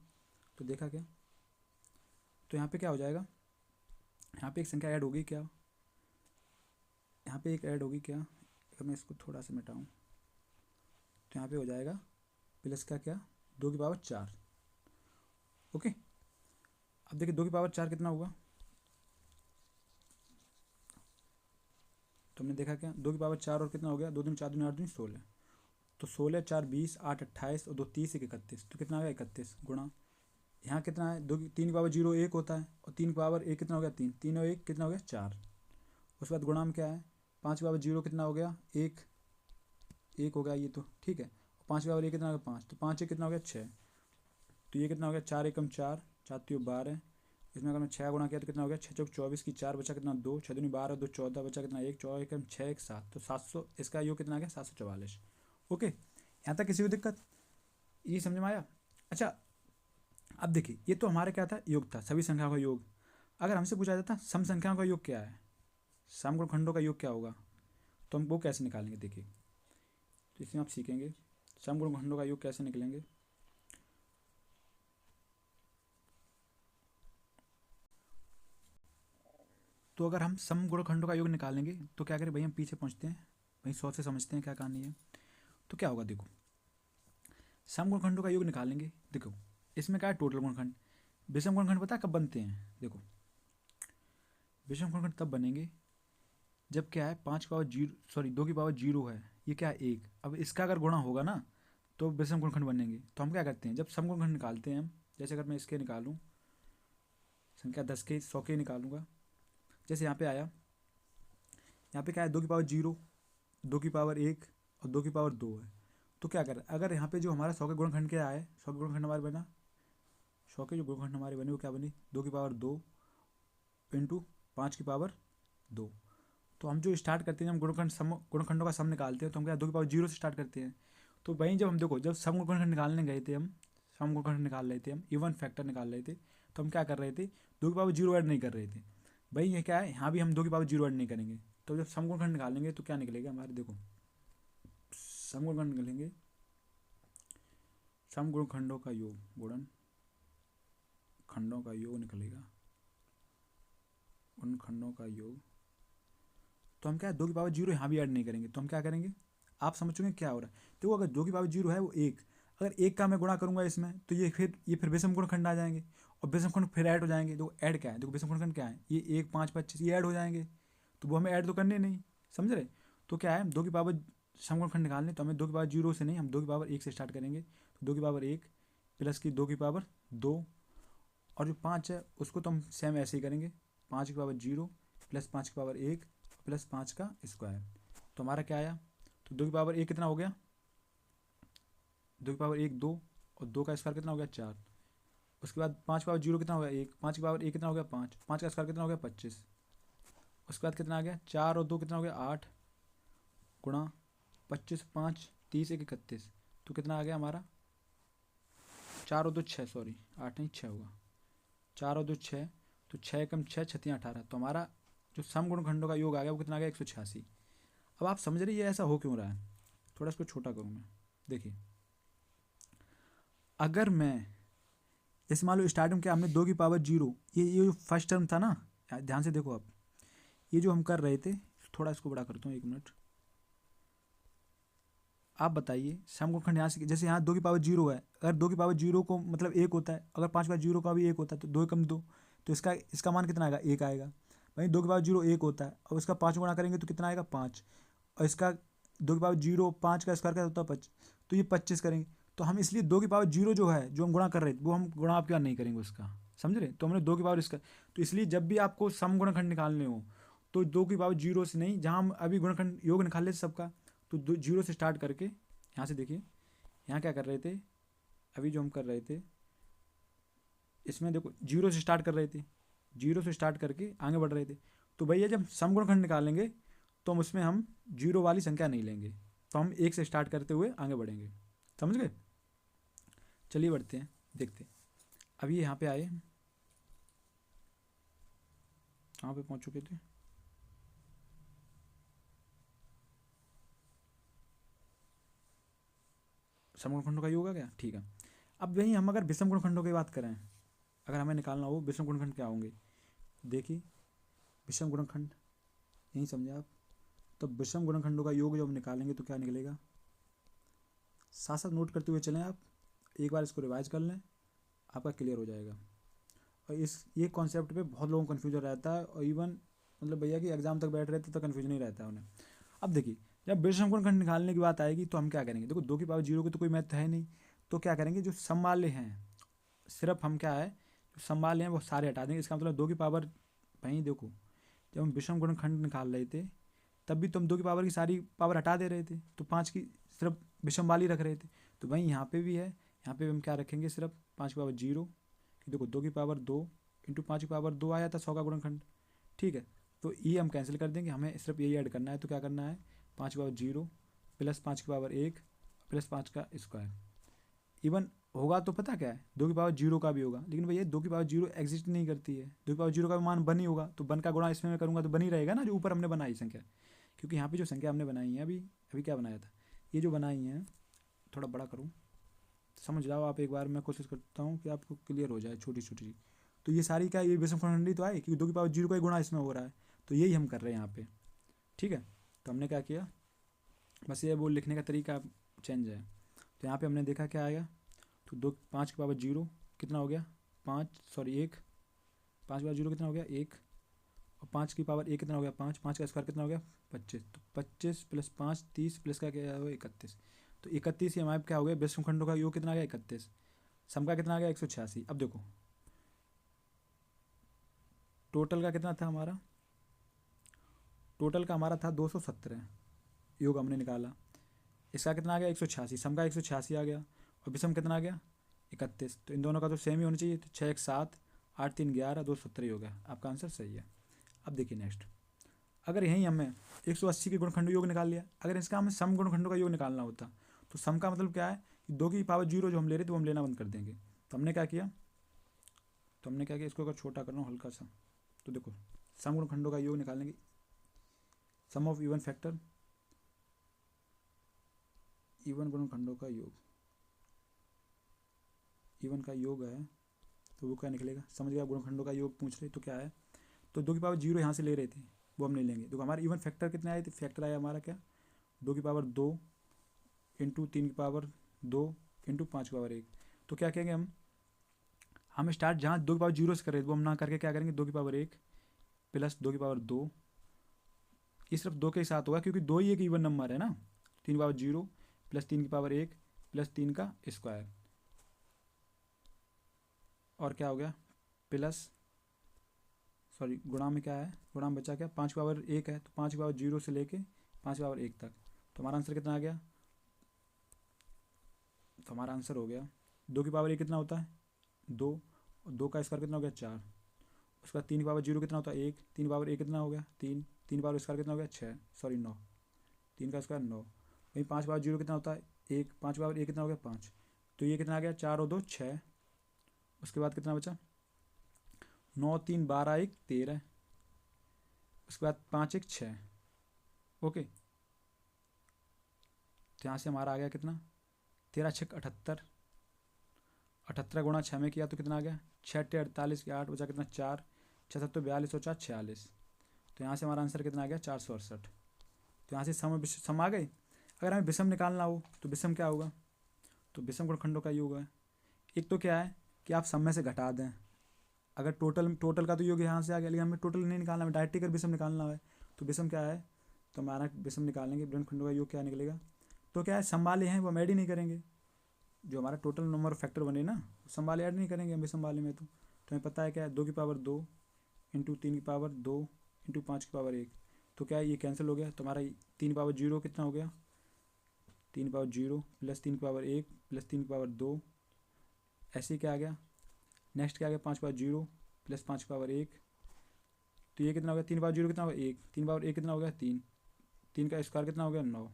तो देखा क्या, तो यहाँ पे क्या हो जाएगा, यहाँ पे एक संख्या ऐड होगी क्या, यहाँ पे एक ऐड होगी क्या, अगर मैं इसको थोड़ा सा मिटाऊँ तो यहाँ पे हो जाएगा प्लस का क्या 2 की पावर 4। ओके, अब देखिए 2 की पावर 4 कितना हुआ, तो हमने देखा क्या 2 की पावर 4 और कितना हो गया 2 दूनी 4 दूनी 8 दूनी 16, तो 16 4 20, 8 28 और 2 30 1 31, तो कितना आ गया 31 गुणा, यहाँ कितना है 3 की पावर 0 1 होता है और 3 की पावर 1 कितना हो गया 3, 3 और 1 कितना हो गया 4। उसके बाद गुणा में क्या है 5 की पावर 0 कितना हो गया 1, 1 हो गया ये तो ठीक है, 5 की पावर 1 कितना हो गया 5, तो 5 1 कितना हो गया 6, तो ये कितना हो गया 4 एकम 4, 4 3 12, इसमें अगर मैं 6 गुणा किया तो कितना हो गया 6 चौक 24 की 4 बचा कितना 2, 6 दूनी 12 2 14 बचा कितना 1 4 1 6 1 7, तो 700, इसका योग कितना आ गया 744। ओके, यहाँ तक किसी को दिक्कत, ये समझ में आया? अच्छा, अब देखिए ये तो हमारा क्या था, योग था, सभी संख्याओं का योग। अगर हमसे पूछा जाता सम संख्याओं का योग क्या है, सम गुणनखंडों का योग क्या होगा, तो हम वो कैसे निकालेंगे देखिए। तो इसमें आप सीखेंगे सम गुणनखंडों का योग कैसे निकलेंगे। तो अगर हम सम गुणनखंडों का योग निकालेंगे तो क्या करें भाई, हम पीछे पहुँचते हैं, वहीं 100 से समझते हैं क्या कहानी है। तो क्या होगा देखो, सम गुणनखंडों का योग निकालेंगे। देखो इसमें क्या है, टोटल गुणनखंड। विषम गुणनखंड पता है कब बनते हैं, देखो विषम गुणनखंड तब बनेंगे जब क्या है 5 की पावर जीरो, सॉरी 2 की पावर जीरो है, ये क्या है 1। अब इसका अगर गुणा होगा ना तो विषम गुणनखंड बनेंगे। तो हम क्या करते हैं, जब सम गुणनखंड निकालते हैं हम, जैसे अगर मैं इसके निकालूं संख्या 10 के 100 के निकालूंगा, जैसे यहाँ पे आया, यहाँ पे क्या है 2 की पावर जीरो, 2 की पावर 1 और 2 की पावर 2 है। तो क्या करें, अगर यहाँ पे जो हमारा 100 के गुणनखंड क्या है, 100 के गुणनखंड हमारे बना, 100 के जो गुणनखंड हमारे बने वो क्या बनी, 2 की पावर 2 इंटू 5 की पावर 2। तो हम जो स्टार्ट करते हैं, हम गुणनखंडों का सम निकालते हैं, तो हम क्या 2 की पावर जीरो से स्टार्ट करते हैं। तो वहीं जब हम देखो, जब सम गुणनखंड निकालने गए थे, हम सम गुणनखंड निकाल रहे थे, हम इवन फैक्टर निकाल रहे थे, तो हम क्या कर रहे थे, 2 की पावर जीरो ऐड नहीं कर रहे थे। भाई ये क्या है, यहाँ भी हम 2 की पावर जीरो ऐड नहीं करेंगे। तो जब सम गुणनखंड निकालेंगे तो क्या निकलेगा हमारे, देखो सम गुणनखंड निकलेंगे, सम गुणनखंडों का योग, गुणनखंडों का योग निकलेगा, गुणनखंडों का योग। तो हम क्या है 2 की पावर जीरो यहाँ भी ऐड नहीं करेंगे। तो हम क्या करेंगे, आप समझ चुके हैं क्या हो रहा है। देखो अगर 2 की पावर जीरो है वो 1, अगर 1 का मैं गुणा करूंगा इसमें तो ये फिर विषम गुणनखंड आ जाएंगे, और विषम गुणनखंड फिर ऐड हो जाएंगे। देखो ऐड क्या है, देखो विषम गुणनखंड क्या है, ये 1 5 25 ये ऐड हो जाएंगे, तो वो हमें ऐड तो करने नहीं, समझ रहे। तो क्या है 2 की पावर सम गुणनखंड निकालने, तो हमें 2 की पावर जीरो से नहीं, हम 2 की पावर 1 से स्टार्ट करेंगे। तो 2 की पावर 1 प्लस की 2 की पावर 2, और जो 5 है उसको तो हम सेम ऐसे ही करेंगे, 5 की पावर जीरो प्लस 5 की पावर 1 प्लस 5 का स्क्वायर। तो हमारा क्या आया, तो 2 की पावर 1 कितना हो गया, 2 की पावर 1 2, और 2 का स्क्वायर कितना हो गया 4। उसके बाद 5 की पावर जीरो कितना हो गया 1, 5 की पावर 1 कितना हो गया 5, 5 का स्क्वायर कितना हो गया 25। उसके बाद कितना आ गया 4 और 2 कितना हो गया 8, गुणा 25 5 30 1 31। तो कितना आ गया हमारा, 4 और 2 6, सॉरी 8 नहीं 6 होगा, 4 और 2 6, तो 6 कम 6 छत्तीस 18। तो हमारा जो सम गुणनखंडों का योग आ गया वो कितना आ गया 186। अब आप समझ रही है ऐसा हो क्यों रहा है, थोड़ा इसको छोटा करूँ मैं। देखिए अगर मैं, जैसे मान लो स्टार्टिंग में क्या हमने 2 की पावर जीरो, ये जो फर्स्ट टर्म था ना, ध्यान से देखो आप, ये जो हम कर रहे थे, थोड़ा इसको बड़ा करता हूँ 1 मिनट। आप बताइए सम गुणनखंड यहाँ से, जैसे यहाँ 2 की पावर जीरो है, अगर 2 की पावर जीरो को मतलब 1 होता है, अगर 5 की पावर जीरो का भी 1 होता है, तो 2 कम 2, तो इसका मान कितना आएगा 1 आएगा। वहीं 2 की पावर जीरो 1 होता है और इसका 5 गुणा करेंगे तो कितना आएगा 5, और इसका 2 की पावर जीरो 5 का स्क्वायर क्या होता है 25, तो ये 25 करेंगे। तो हम इसलिए 2 की पावर जीरो जो है, जो हम गुणा कर रहे थे, वो हम गुणा आप क्या नहीं करेंगे उसका, समझ रहे। तो हमने 2 की पावर इसका, तो इसलिए जब भी आपको सम गुणनखंड निकालने हो तो 2 की पावर जीरो से नहीं, जहाँ हम अभी गुणनखंड योग निकाल लेते सबका, तो जीरो से स्टार्ट करके, यहाँ से देखिए यहाँ क्या कर रहे थे, अभी जो हम कर रहे थे इसमें देखो जीरो से स्टार्ट कर रहे थे, जीरो से स्टार्ट करके आगे बढ़ रहे थे। तो भैया जब सम गुणनखंड निकालेंगे तो उसमें हम जीरो वाली संख्या नहीं लेंगे, तो हम 1 से स्टार्ट करते हुए आगे बढ़ेंगे, समझ गए। चलिए बढ़ते हैं, देखते हैं। अभी यहाँ पे आए, कहाँ पे पहुँच चुके थे, सम गुणनखंडों का योग आ गया, ठीक है। अब वहीं हम अगर विषम गुणनखंडों की बात करें, अगर हमें निकालना हो विषम गुणनखंड क्या होंगे, देखिए विषम गुणनखंड यही समझे आप। तो विषम गुणनखंडों का योग जब हम निकालेंगे तो क्या निकलेगा, साथ साथ नोट करते हुए चलें आप, एक बार इसको रिवाइज कर लें, आपका क्लियर हो जाएगा। और ये कॉन्सेप्ट पे बहुत लोगों को कन्फ्यूजन रहता है, और इवन मतलब भैया कि एग्जाम तक बैठ रहे थे तो कन्फ्यूजन ही रहता है उन्हें। अब देखिए जब विषम गुणनखंड निकालने की बात आएगी तो हम क्या करेंगे, देखो 2 की पावर जीरो की तो कोई महत्व है नहीं, तो क्या करेंगे जो सम वाले हैं सिर्फ हम क्या है, जो सम वाले हैं वो सारे हटा देंगे। इसका मतलब 2 की पावर, भाई देखो जब हम विषम गुणनखंड निकाल रहे थे तब भी तुम 2 की पावर की सारी पावर हटा दे रहे थे, तो 5 की सिर्फ विषम वाली रख रहे थे। तो वहीं यहाँ पे भी है, यहाँ पे भी हम क्या रखेंगे, सिर्फ 5 की पावर जीरो, कि देखो 2 की पावर 2 इंटू 5 की पावर 2 आया था 100 का गुणनखंड, ठीक है। तो ये हम कैंसिल कर देंगे, हमें सिर्फ यही ऐड करना है। तो क्या करना है, 5 की पावर जीरो प्लस 5 की पावर 1 प्लस 5 का स्क्वायर। इवन होगा तो पता क्या है, 2 की पावर 0 का भी होगा, लेकिन भैया 2 की पावर 0 एग्जिस्ट नहीं करती है। 2 की पावर 0 का भी मान बन ही होगा, तो बन का गुणा इसमें मैं करूँगा तो बन ही रहेगा ना, जो ऊपर हमने बनाई संख्या। क्योंकि यहाँ पे जो संख्या हमने बनाई है अभी अभी क्या बनाया था, ये जो बनाई है, थोड़ा बड़ा करूँ, समझ जाओ आप एक बार, मैं कोशिश करता हूँ कि आपको क्लियर हो जाए छोटी छोटी। तो ये सारी क्या, ये विषम खंडी तो आई, क्योंकि 2 की पावर 0 का ही गुणा इसमें हो रहा है, तो यही हम कर रहे हैं यहाँ पे। ठीक है, तो हमने क्या किया, बस ये वो लिखने का तरीका चेंज है। तो यहाँ पे हमने देखा क्या आएगा, तो 5 की पावर 0 कितना हो गया, 1, 5 की पावर 0 कितना हो गया 1, और 5 की पावर 1 कितना हो गया 5, 5 का स्क्वायर कितना हो गया 25। तो 25 प्लस 5 30 प्लस का क्या है 31। तो 31 ही हमारे क्या हो गया, विषम खंडों का योग कितना आ गया 31, सम का कितना आ गया 186। अब देखो टोटल का कितना था हमारा, टोटल का हमारा था 217, योग हमने निकाला, इसका कितना आ गया 186, सम का 186 आ गया, और विषम कितना आ गया 31। तो इन दोनों का तो सेम ही होना चाहिए, तो 6 1 7 8 3 11 217 ही हो गया, आपका आंसर सही है। अब देखिए नेक्स्ट, अगर यहीं हमें 180 के गुणखंड योग निकाल लिया, अगर इसका हमें सम गुणखंडों का योग निकालना होता, तो सम का मतलब क्या है कि 2 की पावर 0 जो हम ले रहे थे वो हम लेना बंद कर देंगे। तो हमने क्या किया, इसको अगर छोटा कर रहा हूँ हल्का सा, तो देखो सम गुणखंडों का योग निकालने की, सम ऑफ इवन फैक्टर, इवन गुणखंडों का योग, इवन का योग है तो वो क्या निकलेगा, समझ गया, गुणखंडों का योग पूछ रहे तो क्या है, तो 2 की पावर 0 यहाँ से ले रहे थे वो हम नहीं लेंगे। तो हमारे इवन फैक्टर कितने आए थे, फैक्टर आया हमारा क्या, 2 की पावर 2 इंटू 3 की पावर 2 इंटू 5 की पावर 1। तो क्या कहेंगे हम स्टार्ट जहाँ 2 की पावर 0 से कर रहे थे वो हम ना करके क्या करेंगे 2 की पावर 1 प्लस 2 की पावर 2, ये सिर्फ 2 के साथ होगा क्योंकि 2 ही एक इवन नंबर है ना। 3 की पावर 0 प्लस 3 की पावर 1 प्लस 3 का स्क्वायर, और क्या हो गया प्लस, सॉरी गुणा में क्या है, गुणा में बचा क्या, 5 की पावर 1 है, तो 5 की पावर 0 से लेके 5 की पावर 1 तक। तो हमारा आंसर कितना आ गया, तो हमारा आंसर हो गया 2 की पावर 1 कितना होता है 2, और 2 का स्क्वायर कितना हो गया 4, उसके बाद 3 की पावर 0 कितना होता है 1, 3 की पावर 1 कितना हो गया 3, 3 की पावर स्क्वायर कितना हो गया 6, सॉरी 9, 3 का स्क्वायर 9, वहीं 5 की पावर 0 कितना होता है 1, 5 की पावर 1 कितना हो गया 5, तो ये कितना आ गया 4 और 2 6, उसके बाद कितना बचा 9 3 12 1 13, उसके बाद 5 1 6। ओके, तो यहाँ से हमारा आ गया कितना 13 6 78, 78 गुणा 6 में किया तो कितना आ गया 6 8 48 के 8 बचा कितना 4, 6 7 42 और 4 46। तो यहाँ से हमारा आंसर कितना आ गया 468। तो यहाँ से सम आ गए। अगर हमें विषम निकालना हो तो विषम क्या होगा, तो विषम गुणखंडों का योग है, एक तो क्या है कि आप सम में से घटा दें, अगर टोटल का तो योग यहाँ से आ गया, लेकिन हमें टोटल नहीं निकालना, हमें डायरेक्ट कर विषम निकालना है। तो विषम क्या है, तो हमारा विषम निकालेंगे गुणखंडों का योग क्या निकलेगा, तो क्या है सम वाले हैं वो हम ऐड ही नहीं करेंगे, जो हमारा टोटल नंबर फैक्टर बने ना सम वाले ऐड नहीं करेंगे हम विषम वाले में। तो हमें पता है क्या है 2 की पावर 2 इंटू 3 की पावर 2 इंटू 5 की पावर 1, तो क्या है ये कैंसिल हो गया, तो हमारा 3 की पावर 0 कितना हो गया 3 की पावर 0 प्लस 3 की पावर 1 प्लस 3 की पावर 2, ऐसे ही क्या आ गया नेक्स्ट क्या आ गया 5 की पावर 0 प्लस 5 की पावर 1, तो ये कितना हो गया 3 की पावर 0 कितना हो गया 1, 3 की पावर 1 कितना हो गया 3, 3 का स्क्वायर कितना हो गया 9,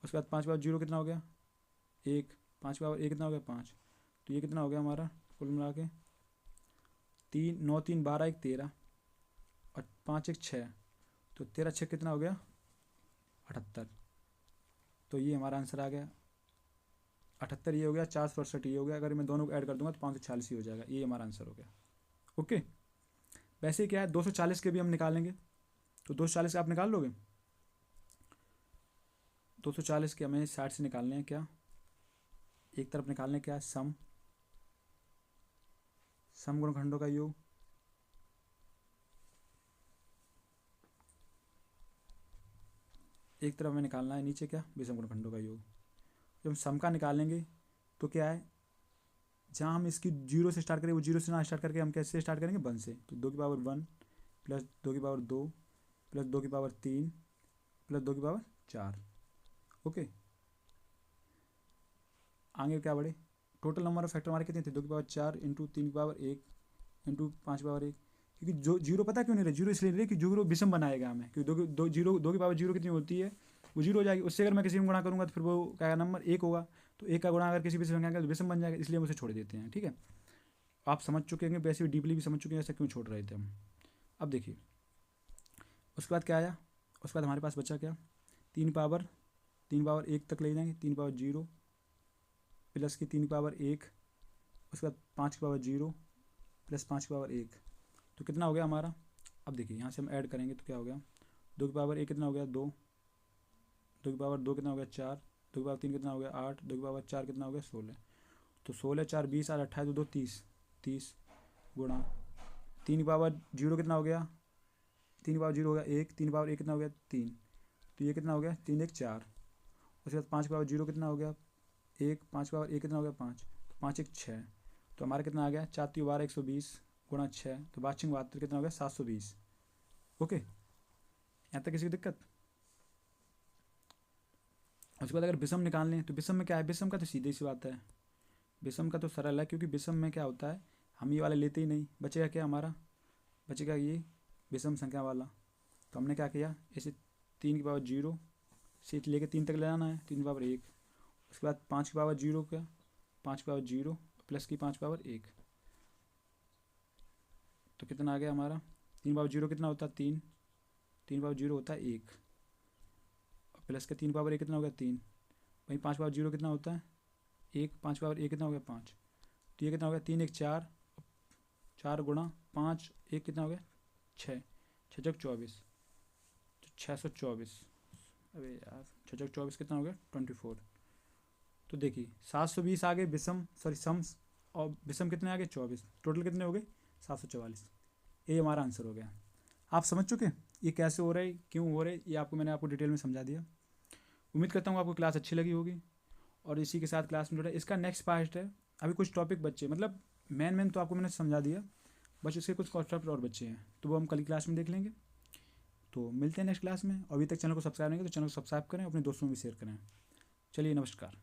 उसके बाद 5 की पावर 0 कितना हो गया 1, 5 की पावर 1 कितना हो गया 5, तो ये कितना हो गया हमारा कुल मिला के 3 9 3 12 1 13 और 5 1 6, तो 13 6 कितना हो गया 78। तो ये हमारा आंसर आ गया 78, ये हो गया 468 ये हो गया, अगर मैं दोनों को ऐड कर दूंगा तो 546 ही हो जाएगा, ये हमारा आंसर हो गया। ओके, वैसे ही क्या है 240 के भी हम निकालेंगे, तो 240 के आप निकाल लोगे, 240 के हमें साइड से निकालने हैं क्या, एक तरफ निकालने क्या है सम गुणखंडों का योग, एक तरफ हमें निकालना है नीचे क्या विषम गुणखंडों का योग। जब हम सम का निकालेंगे तो क्या है जहाँ हम इसकी 0 से स्टार्ट करें वो 0 से ना स्टार्ट करके हम कैसे स्टार्ट करेंगे 1 से, तो 2 की पावर 1 प्लस 2 की पावर 2 प्लस 2 की पावर 3 प्लस 2 की पावर 4। ओके, आगे क्या बढ़े, टोटल नंबर ऑफ फैक्टर हमारे कितने थे 2 की पावर 4 इंटू 3 की पावर 1 इंटू 5 की पावर 1, क्योंकि जो 0 पता क्यों नहीं रहे, 0 इसलिए रहे कि 0 विषम बनाएगा हमें, क्योंकि 2 की पावर 0 कितनी होती है वो 0 हो जाएगी। उससे अगर मैं किसी में गुणा करूँगा तो फिर वो क्या नंबर 1 होगा, तो 1 का गुणा अगर किसी भी संख्या का तो विषम बन जाएगा, इसलिए हम उसे छोड़ देते हैं। ठीक है, आप समझ चुके हैं, वैसे भी डीपली भी समझ चुके हैं ऐसा क्यों छोड़ रहे थे हम। अब देखिए उसके बाद क्या आया, उसके बाद हमारे पास बचा क्या, 3 पावर 1 तक ले जाएंगे, 3 पावर 0 प्लस की 3 पावर 1, उसके बाद 5 पावर 0 प्लस 5 पावर 1, तो कितना हो गया हमारा। अब देखिए यहाँ से हम ऐड करेंगे तो क्या हो गया, 2 की पावर 1 कितना हो गया 2, 2 की पावर 2 कितना हो गया 4, 2 की पावर 3 कितना हो गया 8, 2 की पावर 4 कितना हो गया 16, तो 16 4 20 8 28 2 30, 30 गुणा 3 की पावर 0 कितना हो गया, 3 की पावर 0 हो गया 1, 3 की पावर 1 कितना हो गया 3, तो ये कितना हो गया 3 1 4, उसके बाद 5 की पावर 0 कितना हो गया 1, 5 की पावर 1 कितना हो गया 5, तो 5 1 6, तो हमारा कितना आ गया 4 3 12 120 गुणा 6, तो 5 कितना हो गया 720। ओके, यहाँ तक किसी की दिक्कत। उसके बाद अगर विषम निकाल लें तो विषम में क्या है, विषम का तो सीधी सी बात है, विषम का तो सरल है, क्योंकि विषम में क्या होता है हम ये वाला लेते ही नहीं, बचेगा क्या हमारा, बचेगा ये विषम संख्या वाला। तो हमने क्या किया, इसे 3 की पावर 0 से लेके 3 तक ले जाना है, 3 की पावर 1, उसके बाद 5 की पावर 0 क्या, 5 की पावर 0 प्लस की 5 की पावर 1, तो कितना आ गया हमारा, 3 पावर 0 कितना होता है 3, 3 पावर 0 होता है 1, प्लस का 3 पावर 1 कितना हो गया 3, वहीं 5 पावर 0 कितना होता है 1, 5 पावर 1 कितना हो गया 5, तो ये कितना हो गया 3 1 4, 4 गुणा 5 1 कितना हो गया 6, 6 चौक 24, तो 624, अरे यार 6 चौक 24 कितना हो गया 24। तो देखिए 720 आ गए विषम, सॉरी सम्स, और विषम कितने आ गए 24, टोटल कितने हो गए 744। ये हमारा आंसर हो गया। आप समझ चुके ये कैसे हो रहा है, क्यों हो रहा है, ये आपको मैंने आपको डिटेल में समझा दिया। उम्मीद करता हूँ आपको क्लास अच्छी लगी होगी, और इसी के साथ क्लास में जुड़ा। इसका नेक्स्ट पार्ट है, अभी कुछ टॉपिक बच्चे, मतलब मेन तो आपको मैंने समझा दिया, बस इसके कुछ कॉन्सेप्ट और बच्चे हैं, तो वो हम कल की क्लास में देख लेंगे। तो मिलते हैं नेक्स्ट क्लास में, और अभी तक चैनल को सब्सक्राइब नहीं किया तो चैनल को सब्सक्राइब करें, अपने दोस्तों में भी शेयर करें। चलिए नमस्कार।